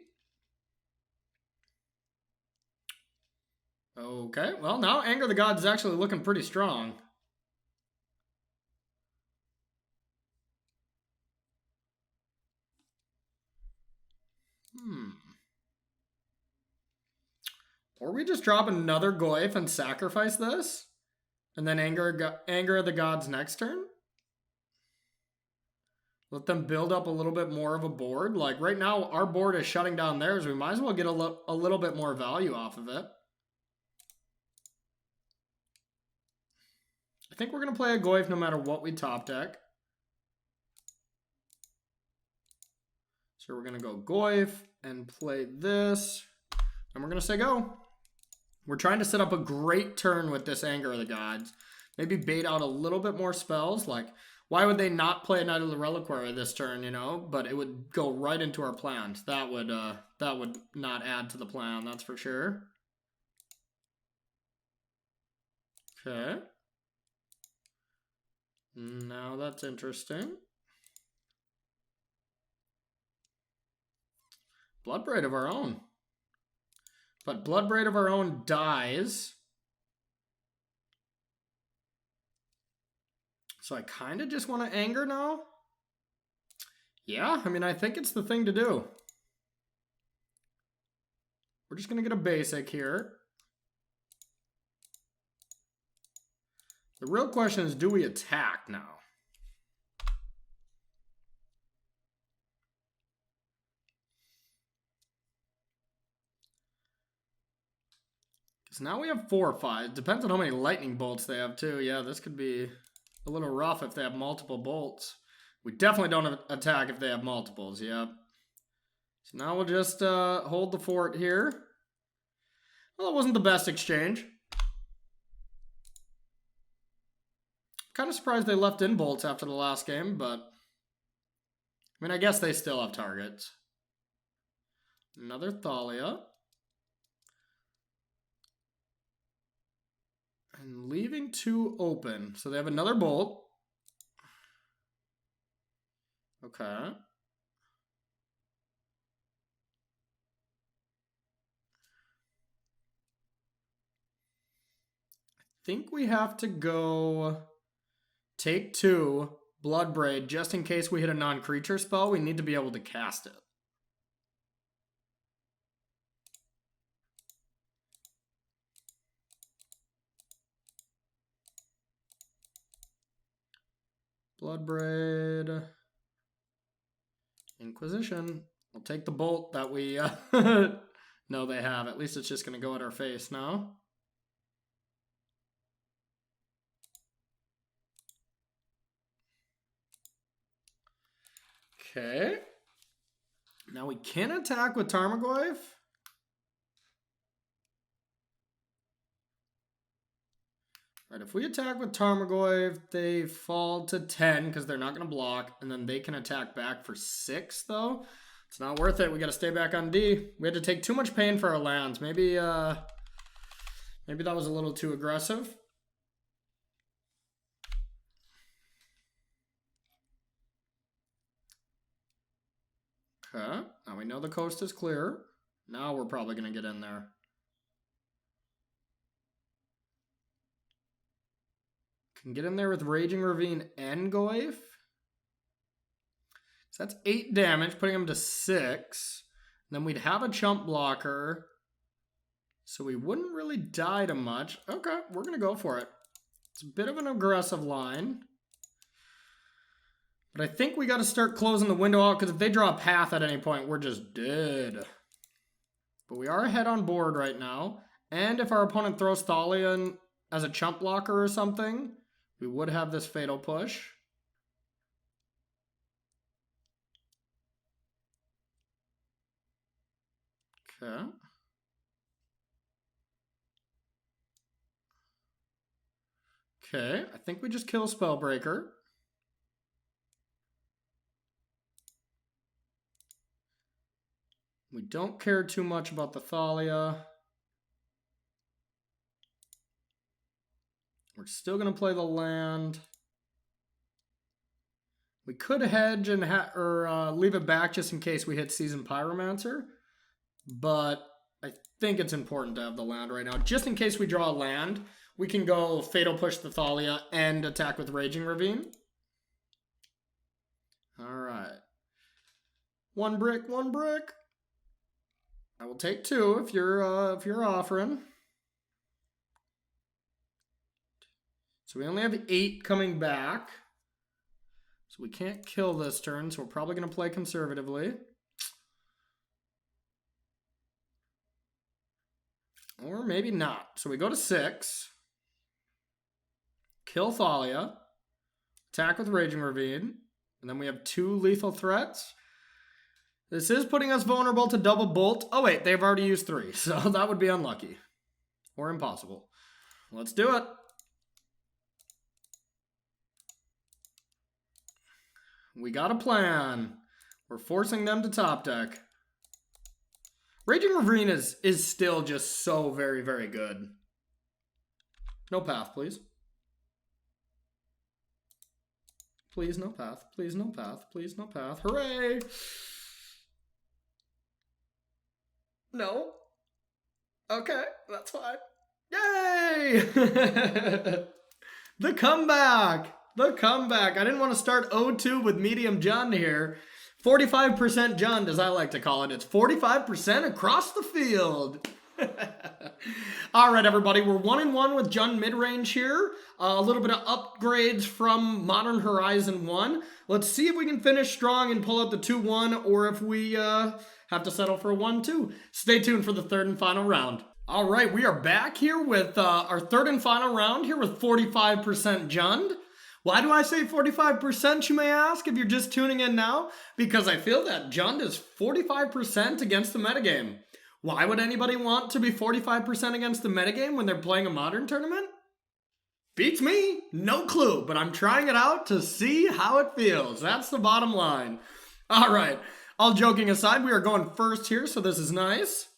Okay, well now Anger the Gods is actually looking pretty strong. Or we just drop another Goyf and sacrifice this? And then anger the Gods next turn? Let them build up a little bit more of a board. Like right now, our board is shutting down theirs. We might as well get a little bit more value off of it. I think we're going to play a Goyf no matter what we top deck. So we're going to go Goyf and play this. And we're going to say go. We're trying to set up a great turn with this Anger of the Gods. Maybe bait out a little bit more spells. Like, why would they not play Knight of the Reliquary this turn, you know? But it would go right into our plans. That would not add to the plan, that's for sure. Okay. Now that's interesting. Bloodbraid of our own. But Bloodbraid of our own dies. So I kind of just want to Anger now. Yeah, I mean, I think it's the thing to do. We're just going to get a basic here. The real question is, do we attack now? Because now we have 4 or 5. Depends on how many lightning bolts they have too. Yeah, this could be a little rough if they have multiple bolts. We definitely don't attack if they have multiples. Yep. So now we'll just hold the fort here. Well, it wasn't the best exchange. Kind of surprised they left in bolts after the last game, but I mean, I guess they still have targets. Another Thalia. And leaving 2 open. So they have another bolt. Okay. I think we have to go take 2 Bloodbraid just in case we hit a non-creature spell. We need to be able to cast it. Bloodbraid. Inquisition. We'll take the bolt that we know they have. At least it's just going to go at our face now. Okay. Now we can attack with Tarmogoyf. Right, if we attack with Tarmogoyf, they fall to 10 because they're not going to block, and then they can attack back for 6, though. It's not worth it. We got to stay back on D. We had to take too much pain for our lands. Maybe that was a little too aggressive. Okay, now we know the coast is clear. Now we're probably going to get in there. Can get in there with Raging Ravine and Goyf. So that's 8 damage, putting him to 6. Then we'd have a chump blocker. So we wouldn't really die to much. Okay, we're going to go for it. It's a bit of an aggressive line. But I think we got to start closing the window out, because if they draw a path at any point, we're just dead. But we are ahead on board right now. And if our opponent throws Thalia in as a chump blocker or something, we would have this fatal push. Okay. Okay, I think we just kill Spellbreaker. We don't care too much about the Thalia. We're still going to play the land. We could hedge and leave it back just in case we hit Seasoned Pyromancer. But I think it's important to have the land right now. Just in case we draw a land, we can go Fatal Push the Thalia and attack with Raging Ravine. Alright. One brick, one brick. I will take two if you're offering. So we only have 8 coming back. So we can't kill this turn, so we're probably going to play conservatively. Or maybe not. So we go to 6. Kill Thalia. Attack with Raging Ravine. And then we have 2 lethal threats. This is putting us vulnerable to double bolt. Oh wait, they've already used 3, so that would be unlucky. Or impossible. Let's do it. We got a plan. We're forcing them to top deck. Raging Ravine is still just so very, very good. No path, please. Please, no path. Please, no path. Please, no path. Hooray! No. Okay, that's fine. Yay! The comeback! The comeback. I didn't want to start 0-2 with medium Jund here. 45% Jund, as I like to call it. It's 45% across the field. All right, everybody. We're 1-1 with Jund Midrange here. A little bit of upgrades from Modern Horizon 1. Let's see if we can finish strong and pull out the 2-1, or if we have to settle for a 1-2. Stay tuned for the third and final round. All right, we are back here with our third and final round here with 45% Jund. Why do I say 45%, you may ask, if you're just tuning in now? Because I feel that Jund is 45% against the metagame. Why would anybody want to be 45% against the metagame when they're playing a Modern tournament? Beats me, no clue, but I'm trying it out to see how it feels. That's the bottom line. All right, all joking aside, we are going first here, so this is nice.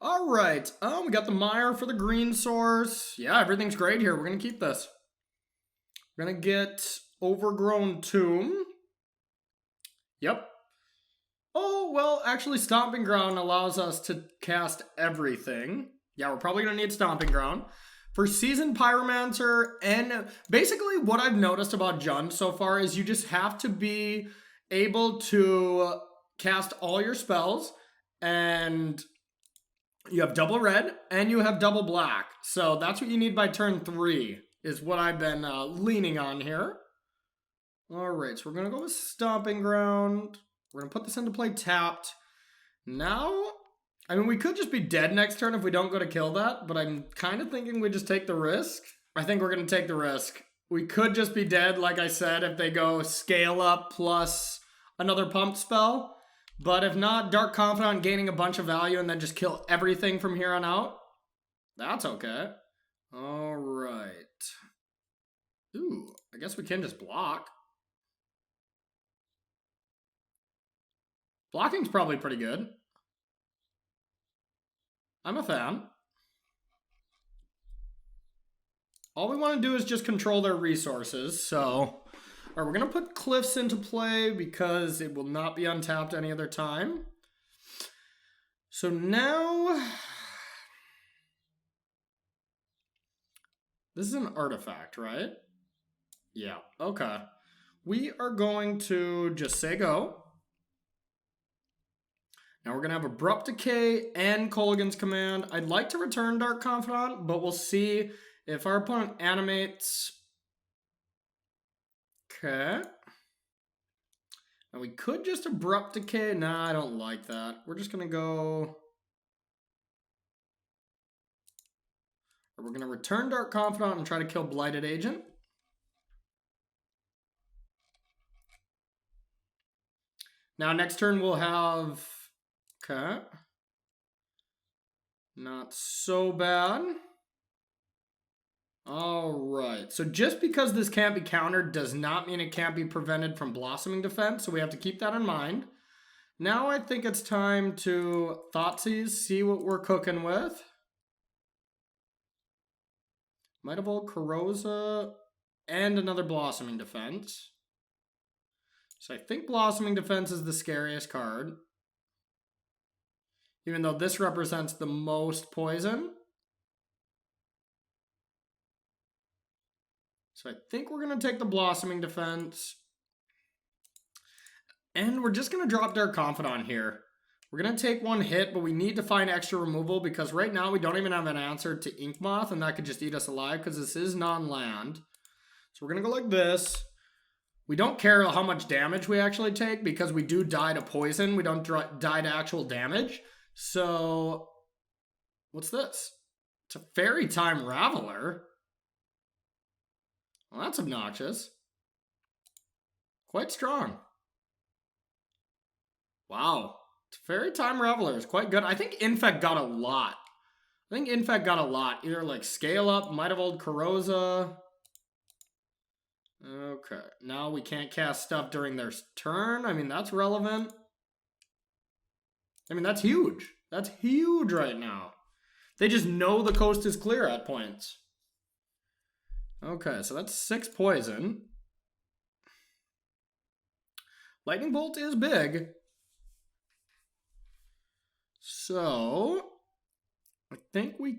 All right, we got the Mire for the green source. Yeah, everything's great here. We're going to keep this. We're going to get Overgrown Tomb. Yep. Oh, well, actually, Stomping Ground allows us to cast everything. Yeah, we're probably going to need Stomping Ground. For Seasoned Pyromancer, and basically what I've noticed about Jund so far is you just have to be able to cast all your spells, and you have double red, and you have double black. So that's what you need by turn 3. Is what I've been leaning on here. All right, so we're going to go with Stomping Ground. We're going to put this into play tapped. Now, I mean, we could just be dead next turn if we don't go to kill that, but I'm kind of thinking we just take the risk. I think we're going to take the risk. We could just be dead, like I said, if they go Scale Up plus another pump spell. But if not, Dark Confidant gaining a bunch of value and then just kill everything from here on out. That's okay. All right. Ooh, I guess we can just block. Blocking's probably pretty good. I'm a fan. All we want to do is just control their resources, so... All right, we're going to put Cliffs into play because it will not be untapped any other time. So now... This is an artifact, right? Yeah, okay. We are going to just say go. Now we're going to have Abrupt Decay and Kolaghan's Command. I'd like to return Dark Confidant, but we'll see if our opponent animates. Okay. And we could just Abrupt Decay. Nah, I don't like that. We're just going to go... We're going to return Dark Confidant and try to kill Blighted Agent. Now next turn we'll have... Okay. Not so bad. Alright, so just because this can't be countered does not mean it can't be prevented from Blossoming Defense, so we have to keep that in mind. Now I think it's time to Thoughtseize, see what we're cooking with. Might have Old Karoza and another Blossoming Defense. So I think Blossoming Defense is the scariest card. Even though this represents the most poison. So I think we're going to take the Blossoming Defense. And we're just going to drop Dark Confidant here. We're going to take one hit, but we need to find extra removal because right now we don't even have an answer to Inkmoth, and that could just eat us alive because this is non-land. So we're going to go like this. We don't care how much damage we actually take because we do die to poison. We don't die to actual damage. So, what's this? It's a Fairy Time Raveler. Well, that's obnoxious. Quite strong. Wow. Fairy Time Raveler is quite good. I think Infect got a lot. Either like Scale Up, Might of Old Karoza. Okay. Now we can't cast stuff during their turn. I mean, that's relevant. I mean, that's huge. That's huge right now. They just know the coast is clear at points. Okay, so that's 6 poison. Lightning Bolt is big. So, I think we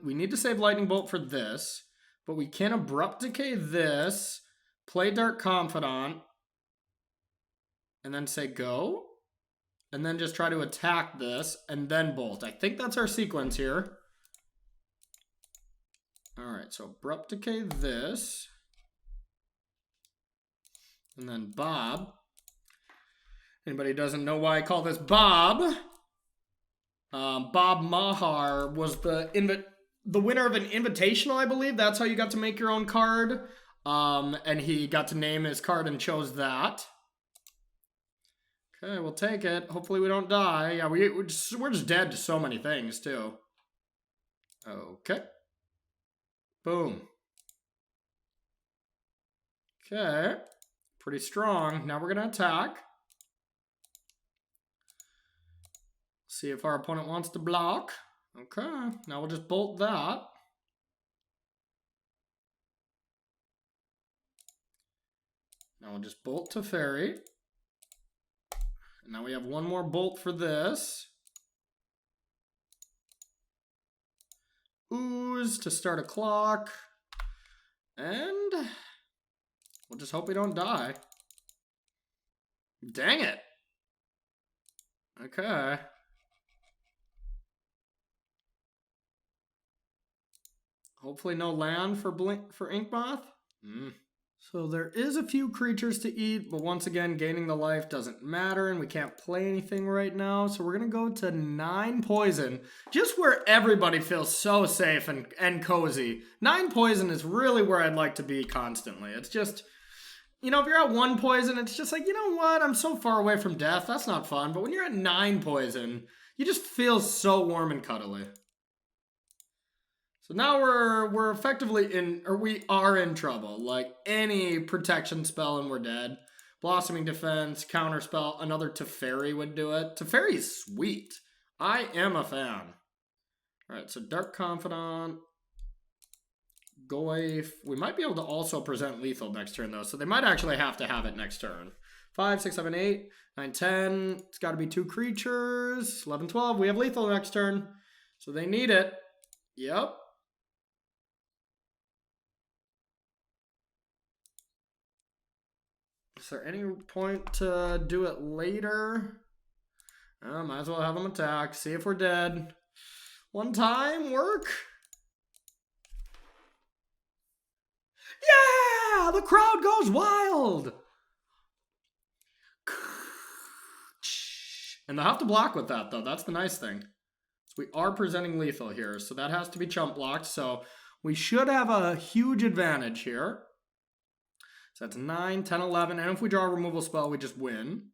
need to save Lightning Bolt for this, but we can Abrupt Decay this, play Dark Confidant, and then say go, and then just try to attack this, and then Bolt. I think that's our sequence here. Alright, so Abrupt Decay this, and then Bob. Anybody who doesn't know why I call this Bob... Bob Mahar was the winner of an invitational, I believe. That's how you got to make your own card. And he got to name his card and chose that. Okay, we'll take it. Hopefully we don't die. Yeah, we're just dead to so many things, too. Okay. Boom. Okay. Pretty strong. Now we're going to attack. See if our opponent wants to block. Okay, now we'll just bolt that. Now we'll just bolt to Fairy. And now we have one more bolt for this. Ooze to start a clock. And we'll just hope we don't die. Dang it. Okay. Hopefully no land for Inkmoth. So there is a few creatures to eat, but once again, gaining the life doesn't matter, and we can't play anything right now. So we're going to go to 9 poison, just where everybody feels so safe and cozy. 9 poison is really where I'd like to be constantly. It's just, you know, if you're at 1 poison, it's just like, you know what? I'm so far away from death. That's not fun. But when you're at 9 poison, you just feel so warm and cuddly. So now we're effectively we are in trouble. Like any protection spell and we're dead. Blossoming Defense, counter spell, another Teferi would do it. Teferi is sweet. I am a fan. Alright, so Dark Confidant, Goyf. We might be able to also present lethal next turn though, so they might actually have to have it next turn. 5, 6, 7, 8, 9, 10. It's got to be 2 creatures. 11, 12. We have lethal next turn. So they need it. Yep. Is there any point to do it later? Might as well have them attack. See if we're dead. One time, work. Yeah! The crowd goes wild! And they'll have to block with that, though. That's the nice thing. So we are presenting lethal here, so that has to be chump blocked. So we should have a huge advantage here. So that's 9, 10, 11. And if we draw a removal spell, we just win.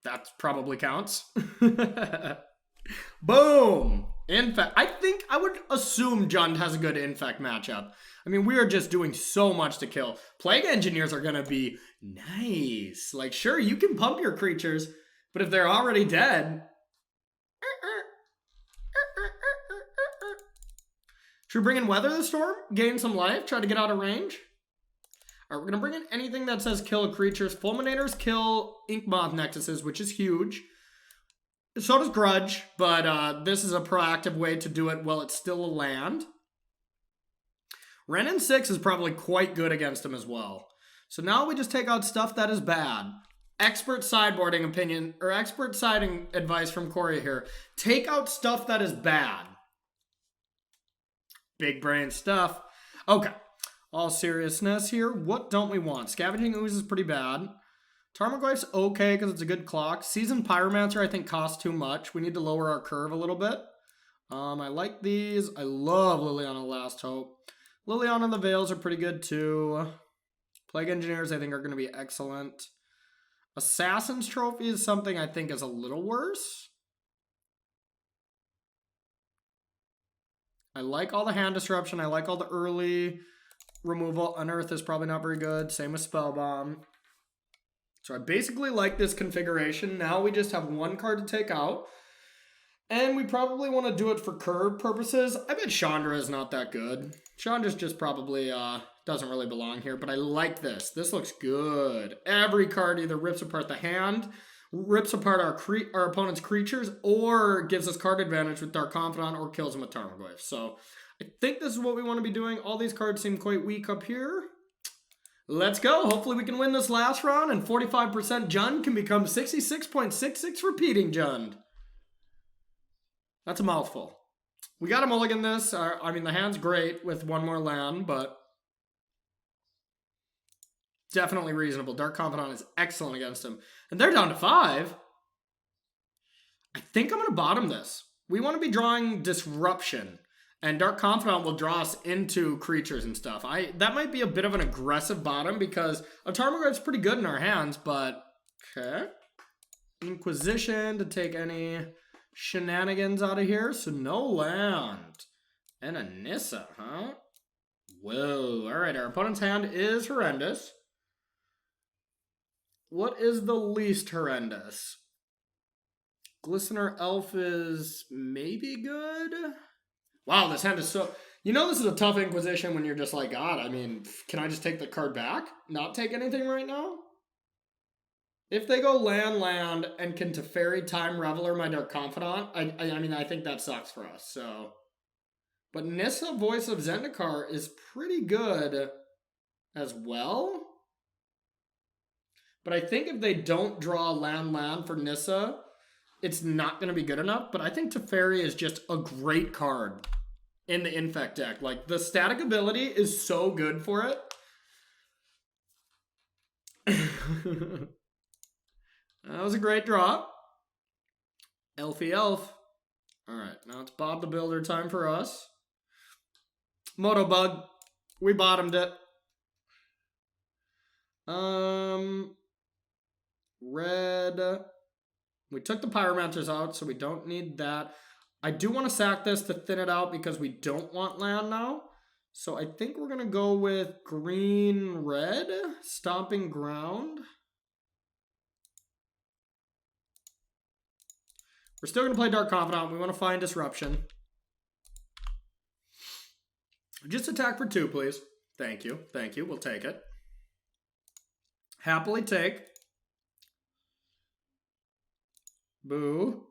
That probably counts. Boom! Infect. I think I would assume Jund has a good Infect matchup. I mean, we are just doing so much to kill. Plague Engineers are going to be nice. Like, sure, you can pump your creatures, but if they're already dead... Should we bring in Weather the Storm? Gain some life? Try to get out of range? Alright, we're going to bring in anything that says kill creatures. Fulminators kill Ink Moth Nexuses, which is huge. So does Grudge, but this is a proactive way to do it while it's still a land. Wrenn and 6 is probably quite good against him as well. So now we just take out stuff that is bad. Expert sideboarding opinion, or expert siding advice from Corey here. Take out stuff that is bad. Big brain stuff. Okay. All seriousness here. What don't we want? Scavenging Ooze is pretty bad. Tarmogoyf's okay because it's a good clock. Seasoned Pyromancer I think costs too much. We need to lower our curve a little bit. I like these. I love Liliana Last Hope. Liliana the Veils are pretty good too. Plague Engineers I think are going to be excellent. Assassin's Trophy is something I think is a little worse. I like all the hand disruption. I like all the early removal. Unearth is probably not very good. Same with Spellbomb. So I basically like this configuration. Now we just have one card to take out. And we probably want to do it for curve purposes. I bet Chandra is not that good. Chandra's just probably doesn't really belong here. But I like this. This looks good. Every card either rips apart the hand, rips apart our opponent's creatures, or gives us card advantage with Dark Confidant, or kills him with Tarmogoyf. So I think this is what we want to be doing. All these cards seem quite weak up here. Let's go. Hopefully we can win this last round, and 45% Jund can become 66.66 repeating Jund. That's a mouthful. We got to mulligan this. I mean, the hand's great with one more land, but definitely reasonable. Dark Confidant is excellent against him. And they're down to 5. I think I'm going to bottom this. We want to be drawing Disruption. And Dark Confidant will draw us into creatures and stuff. That might be a bit of an aggressive bottom because a Tarmogoyf's pretty good in our hands, but okay. Inquisition to take any shenanigans out of here. So no land. And a Nissa, huh? Whoa. Alright, our opponent's hand is horrendous. What is the least horrendous? Glistener Elf is maybe good? Wow, this hand is so... You know this is a tough Inquisition when you're just like, God, I mean, can I just take the card back? Not take anything right now? If they go land, and can Teferi Time Reveler my Dark Confidant, I mean, I think that sucks for us, so... But Nissa, Voice of Zendikar is pretty good as well. But I think if they don't draw land for Nissa, it's not going to be good enough. But I think Teferi is just a great card in the Infect deck. Like, the static ability is so good for it. That was a great draw. Elfie Elf. Alright, now it's Bob the Builder time for us. Motobug. We bottomed it. Red. We took the Pyromancers out, so we don't need that. I do want to sack this to thin it out because we don't want land now. So I think we're going to go with green-red. Stomping Ground. We're still going to play Dark Confidant. We want to find Disruption. Just attack for 2, please. Thank you. Thank you. We'll take it. Happily take. Boo.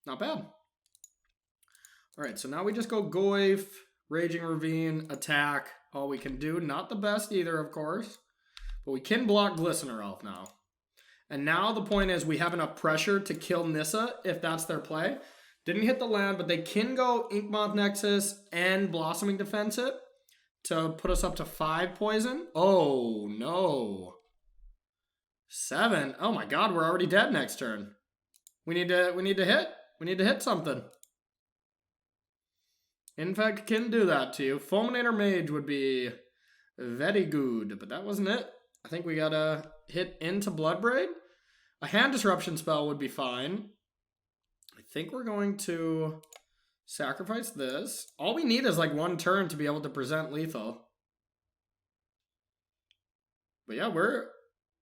Not bad. Alright, so now we just go Goyf, Raging Ravine, attack. All we can do. Not the best either, of course. But we can block Glistener Elf now. And now the point is we have enough pressure to kill Nissa if that's their play. Didn't hit the land, but they can go Inkmoth Nexus and Blossoming Defense it to put us up to 5 poison. Oh, no. 7. Oh my god, we're already dead next turn. We need to hit. We need to hit something. In fact, can do that to you. Fulminator Mage would be very good, but that wasn't it. I think we gotta hit into Bloodbraid. A hand disruption spell would be fine. I think we're going to sacrifice this. All we need is like 1 turn to be able to present lethal. But yeah, we're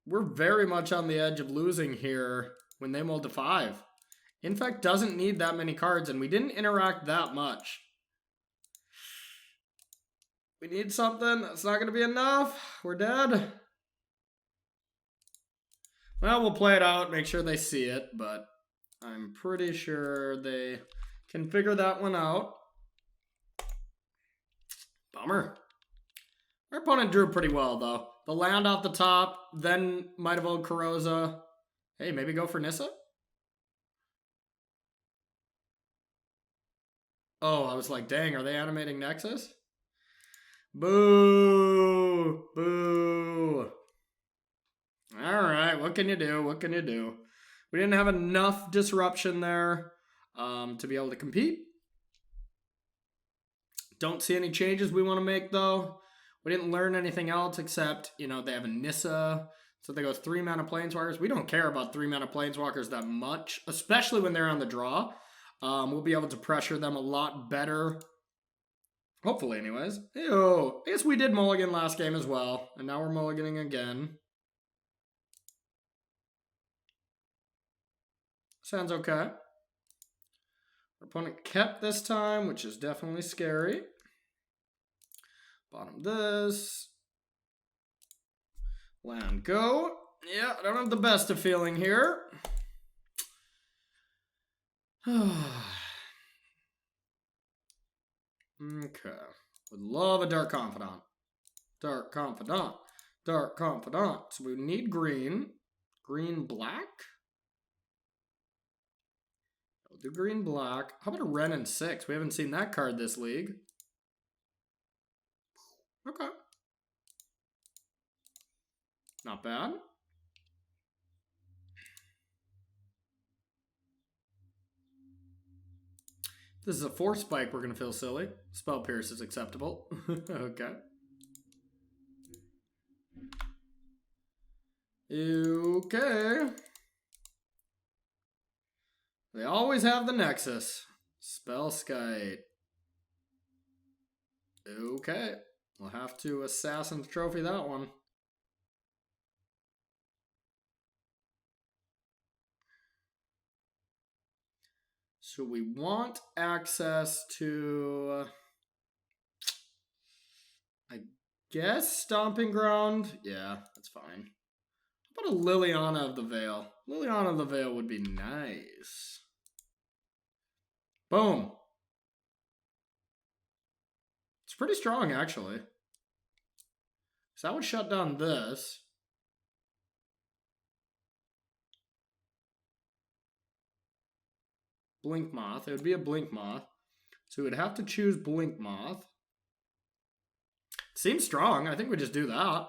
very much on the edge of losing here when they mulled to 5. In fact, doesn't need that many cards, and we didn't interact that much. We need something. That's not going to be enough. We're dead. Well, we'll play it out, make sure they see it, but I'm pretty sure they can figure that one out. Bummer. Our opponent drew pretty well, though. The land off the top, then might have owed Karoza. Hey, maybe go for Nissa? Oh, I was like, dang, are they animating Nexus? Boo! Boo! Alright, what can you do? What can you do? We didn't have enough disruption there to be able to compete. Don't see any changes we want to make, though. We didn't learn anything else except, you know, they have a Nissa. So they go 3 mana Planeswalkers. We don't care about 3 mana Planeswalkers that much, especially when they're on the draw. We'll be able to pressure them a lot better. Hopefully, anyways. Ew. I guess we did mulligan last game as well. And now we're mulliganing again. Sounds okay. Our opponent kept this time, which is definitely scary. Bottom this. Land go. Yeah, I don't have the best of feeling here. Okay. Would love a Dark Confidant. Dark Confidant. Dark Confidant. So we need green. Green black? We'll do green black. How about a Ren and 6? We haven't seen that card this league. Okay. Not bad. If this is a 4 spike, we're going to feel silly. Spell Pierce is acceptable. Okay. Okay. They always have the Nexus. Spellskite. Okay. We'll have to Assassin's Trophy that one. So we want access to, I guess, Stomping Ground. Yeah, that's fine. How about a Liliana of the Veil? Liliana of the Veil would be nice. Boom. It's pretty strong, actually. So that would shut down this. Blink Moth. It would be a Blink Moth. So we'd have to choose Blink Moth. Seems strong. I think we just do that.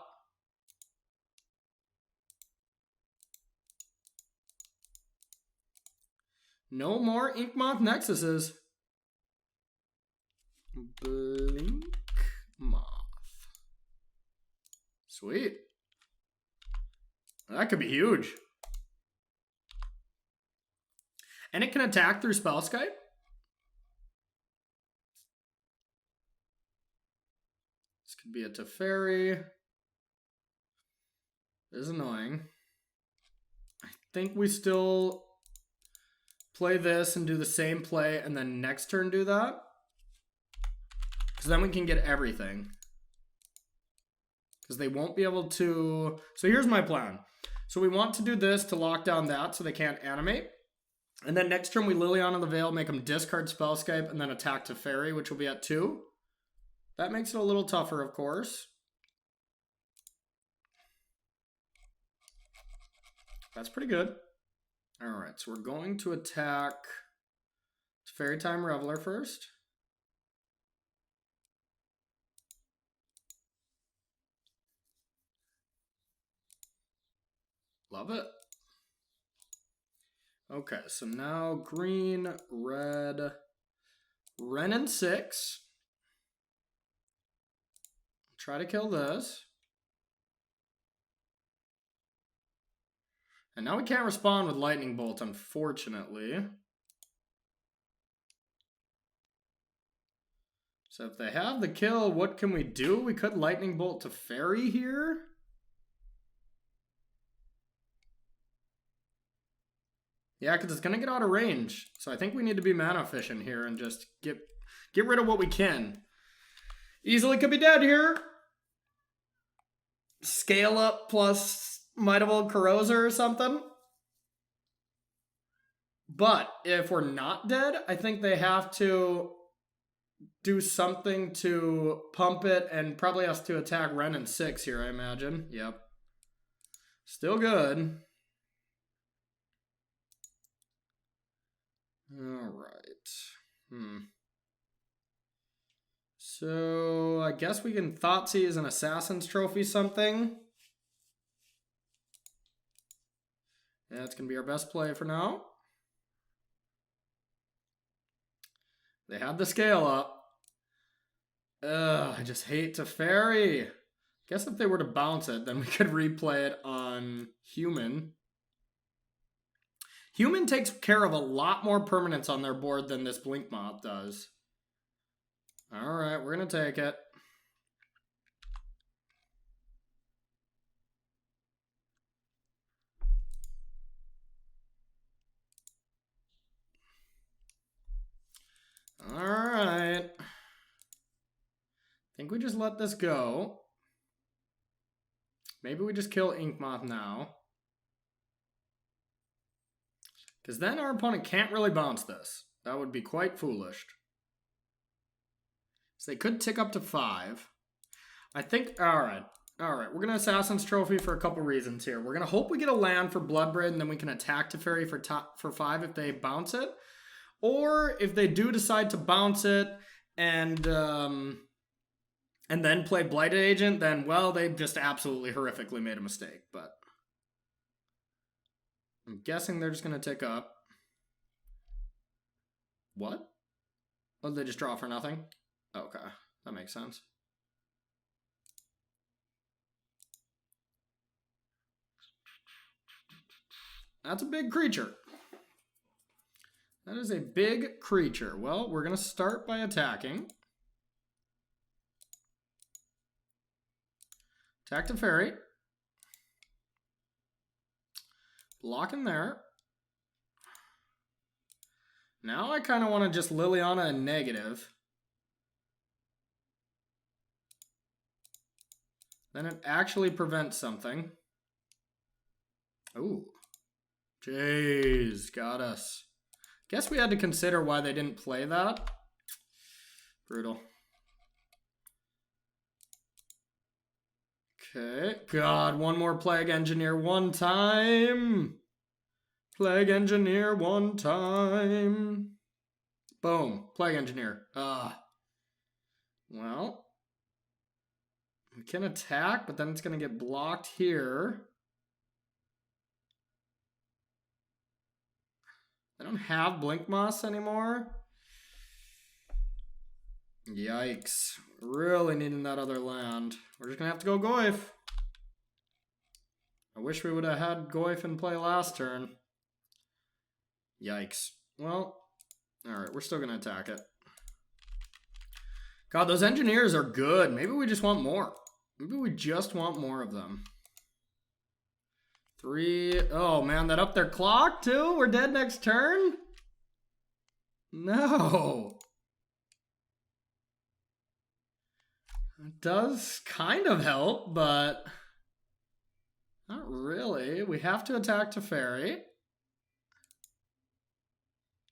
No more Inkmoth Nexuses. Blink Moth. Sweet. That could be huge. And it can attack through Spellskite. This could be a Teferi. This is annoying. I think we still play this and do the same play and then next turn do that. Because then we can get everything. Because they won't be able to... So here's my plan. So we want to do this to lock down that so they can't animate. And then next turn we Liliana the Veil, make them discard Spellscape, and then attack Teferi, which will be at 2. That makes it a little tougher, of course. That's pretty good. Alright, so we're going to attack Fairy Time Reveler first. Love it. Okay, so now green, red, Ren and 6. Try to kill this. And now we can't respond with Lightning Bolt, unfortunately. So if they have the kill, what can we do? We could Lightning Bolt to Fairy here. Yeah, because it's going to get out of range. So I think we need to be mana efficient here and just get rid of what we can. Easily could be dead here. Scale up plus Might of Old Corroser or something. But if we're not dead, I think they have to do something to pump it and probably has to attack Ren and 6 here, I imagine. Yep. Still good. Alright. So, I guess we can Thoughtseize an Assassin's Trophy something. Yeah, that's going to be our best play for now. They had the scale up. Ugh, I just hate to Fairy. Guess if they were to bounce it, then we could replay it on Human. Human takes care of a lot more permanents on their board than this Blink Moth does. Alright, we're going to take it. Alright. I think we just let this go. Maybe we just kill Ink Moth now. Because then our opponent can't really bounce this. That would be quite foolish. So they could tick up to 5. I think, alright. Alright, we're going to Assassin's Trophy for a couple reasons here. We're going to hope we get a land for Bloodbraid, and then we can attack Teferi for 5 if they bounce it. Or if they do decide to bounce it and then play Blighted Agent, then, well, they just absolutely horrifically made a mistake. But I'm guessing they're just going to tick up. What? Oh, they just draw for nothing? Okay, that makes sense. That's a big creature. That is a big creature. Well, we're going to start by attacking. Attack to Fairy. Block in there. Now I kind of want to just Liliana a negative. Then it actually prevents something. Ooh. Jeez, got us. Guess we had to consider why they didn't play that. Brutal. Okay. God, one more Plague Engineer one time. Plague Engineer one time. Boom. Plague Engineer. Well. We can attack, but then it's going to get blocked here. I don't have Blink Moss anymore. Yikes. Really needing that other land. We're just going to have to go Goyf. I wish we would have had Goyf in play last turn. Yikes. Well, alright, we're still going to attack it. God, those engineers are good. Maybe we just want more. Maybe we just want more of them. 3. Oh, man, that up their clock, too? We're dead next turn? No. It does kind of help, but not really. We have to attack Teferi.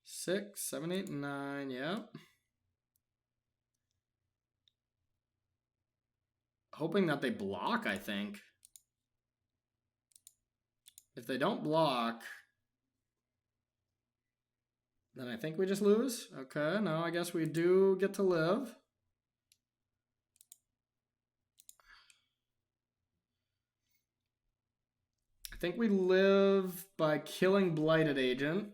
6, 7, 8, 9, yep. Hoping that they block, I think. If they don't block, then I think we just lose. Okay, no, I guess we do get to live. I think we live by killing Blighted Agent.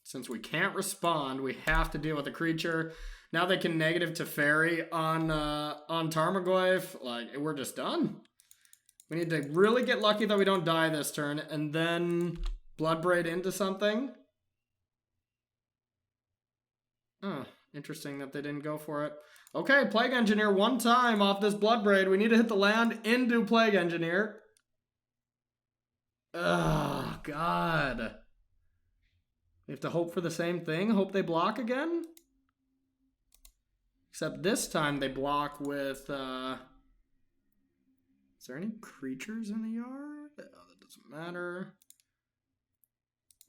Since we can't respond, we have to deal with the creature. Now they can negative to fairy on Tarmogoyf. Like, we're just done. We need to really get lucky that we don't die this turn, and then Bloodbraid into something. Oh, interesting that they didn't go for it. Okay, Plague Engineer one time off this Bloodbraid. We need to hit the land into Plague Engineer. Oh, God. We have to hope for the same thing. Hope they block again. Except this time they block with... Is there any creatures in the yard? Oh, that doesn't matter.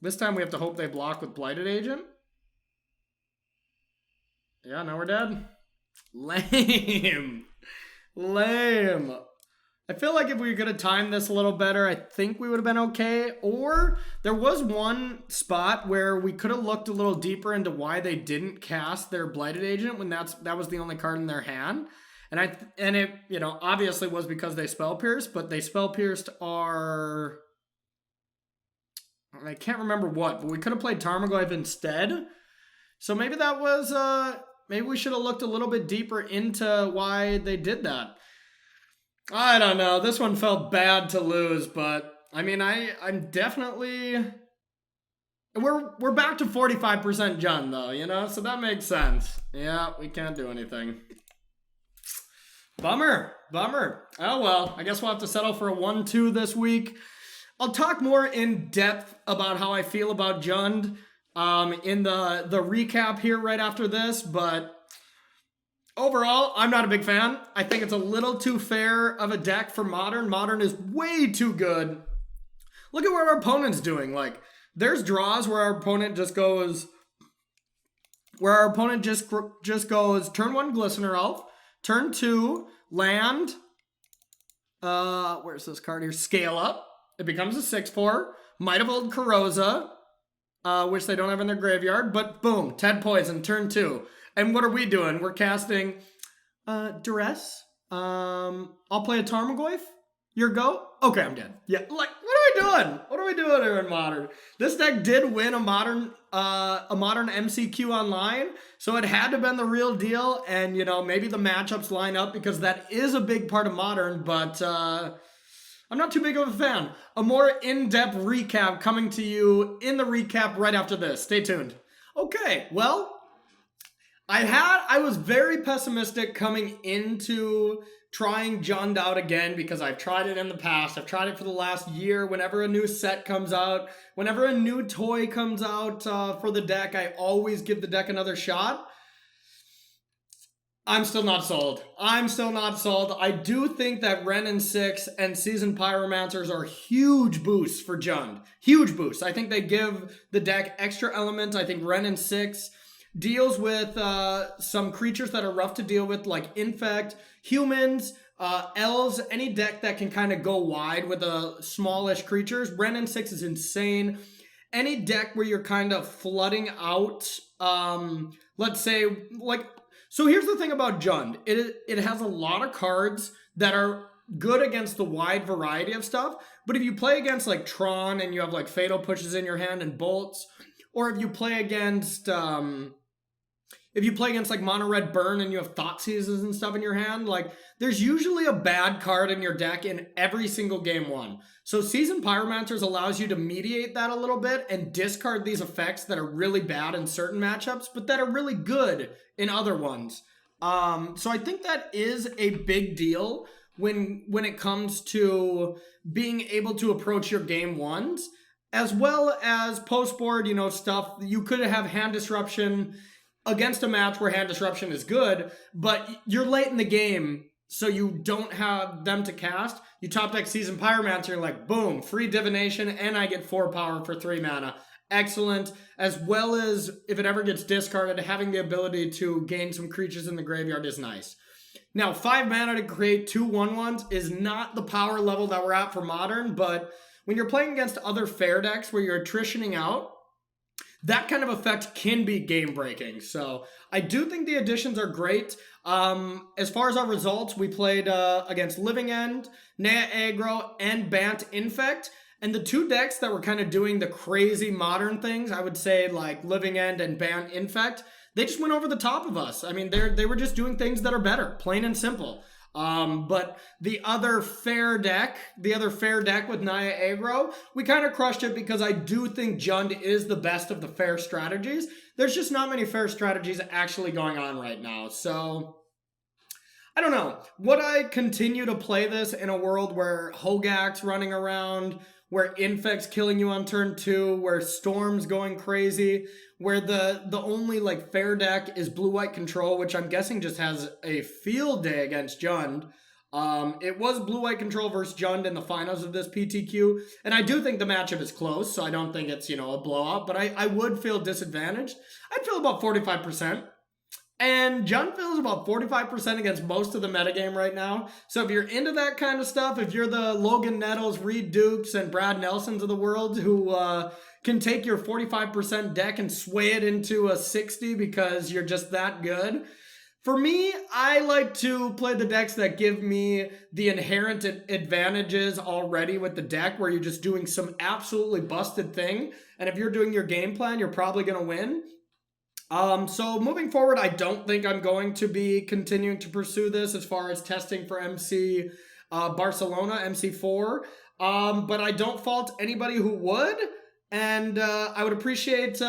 This time we have to hope they block with Blighted Agent. Yeah, now we're dead. Lame. Lame. I feel like if we could have timed this a little better, I think we would have been okay. Or there was one spot where we could have looked a little deeper into why they didn't cast their Blighted Agent when that was the only card in their hand. And it, you know, obviously was because they spell pierced, but they spell pierced are, I can't remember what, but we could have played Tarmogoyf instead. So maybe that was, maybe we should have looked a little bit deeper into why they did that. I don't know. This one felt bad to lose, but I mean, I'm definitely, we're back to 45% Jund though, you know, so that makes sense. Yeah, we can't do anything. Bummer. Oh well, I guess we'll have to settle for a 1-2 this week. I'll talk more in depth about how I feel about Jund in the recap here right after this, but overall, I'm not a big fan. I think it's a little too fair of a deck for Modern. Modern is way too good. Look at what our opponent's doing. Like, there's draws where our opponent just goes, just goes turn 1 Glistener Elf, turn 2 land, where's this card here? Scale Up. It becomes a 6/4. Might of Old Karoza, which they don't have in their graveyard, but boom, Ted Poison, turn 2. And what are we doing? We're casting Duress. I'll play a Tarmogoyf. Your go? Okay, I'm dead. Yeah, like, what are we doing? What are we doing here in Modern? This deck did win a Modern MCQ online, so it had to have been the real deal, and, you know, maybe the matchups line up because that is a big part of Modern, but I'm not too big of a fan. A more in-depth recap coming to you in the recap right after this. Stay tuned. Okay, well, I was very pessimistic coming into trying Jund out again because I've tried it in the past. I've tried it for the last year. Whenever a new set comes out, whenever a new toy comes out for the deck, I always give the deck another shot. I'm still not sold. I do think that Wrenn and 6 and Seasoned Pyromancers are huge boosts for Jund. Huge boosts. I think they give the deck extra elements. I think Wrenn and 6 deals with some creatures that are rough to deal with, like Infect, humans, elves, any deck that can kind of go wide with smallish creatures. Wrenn and 6 is insane. Any deck where you're kind of flooding out, let's say, like, so here's the thing about Jund. It has a lot of cards that are good against the wide variety of stuff, but if you play against like Tron and you have like Fatal Pushes in your hand and Bolts, or if you play against like Mono Red Burn and you have Thought Seizes and stuff in your hand, like there's usually a bad card in your deck in every single game one. So Seasoned Pyromancers allows you to mediate that a little bit and discard these effects that are really bad in certain matchups, but that are really good in other ones. So I think that is a big deal when it comes to being able to approach your game ones, as well as post-board, you know, stuff. You could have hand disruption against a match where hand disruption is good, but you're late in the game, so you don't have them to cast. You top deck Seasoned Pyromancer, you're like, boom, free divination, and I get 4 power for 3 mana. Excellent. As well as, if it ever gets discarded, having the ability to gain some creatures in the graveyard is nice. Now, 5 mana to create 2 1/1s is not the power level that we're at for Modern, but when you're playing against other fair decks where you're attritioning out, that kind of effect can be game breaking. So I do think the additions are great. As far as our results, we played against Living End, Naya Aggro, and Bant Infect. And the two decks that were kind of doing the crazy modern things, I would say like Living End and Bant Infect, they just went over the top of us. I mean, they were just doing things that are better, plain and simple. But the other fair deck with Naya Aggro, we kind of crushed it because I do think Jund is the best of the fair strategies. There's just not many fair strategies actually going on right now. So I don't know. Would I continue to play this in a world where Hogak's running around, where Infect's killing you on turn 2, where Storm's going crazy, where the only like fair deck is blue-white control, which I'm guessing just has a field day against Jund. It was blue-white control versus Jund in the finals of this PTQ, and I do think the matchup is close, so I don't think it's, a blowout, but I would feel disadvantaged. I'd feel about 45%. And Jund feels about 45% against most of the metagame right now. So if you're into that kind of stuff, if you're the Logan Nettles, Reed Dukes, and Brad Nelsons of the world who can take your 45% deck and sway it into a 60 because you're just that good. For me, I like to play the decks that give me the inherent advantages already with the deck, where you're just doing some absolutely busted thing. And if you're doing your game plan, you're probably going to win. So moving forward, I don't think I'm going to be continuing to pursue this as far as testing for MC Barcelona, MC4. But I don't fault anybody who would. And I would appreciate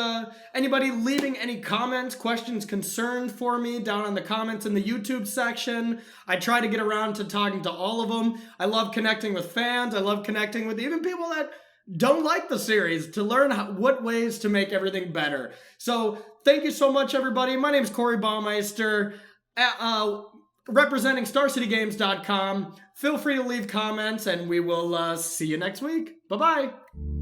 anybody leaving any comments, questions, concerns for me down in the comments in the YouTube section. I try to get around to talking to all of them. I love connecting with fans. I love connecting with even people that don't like the series, to learn what ways to make everything better. So thank you so much, everybody. My name is Corey Baumeister, representing StarCityGames.com. Feel free to leave comments, and we will see you next week. Bye-bye.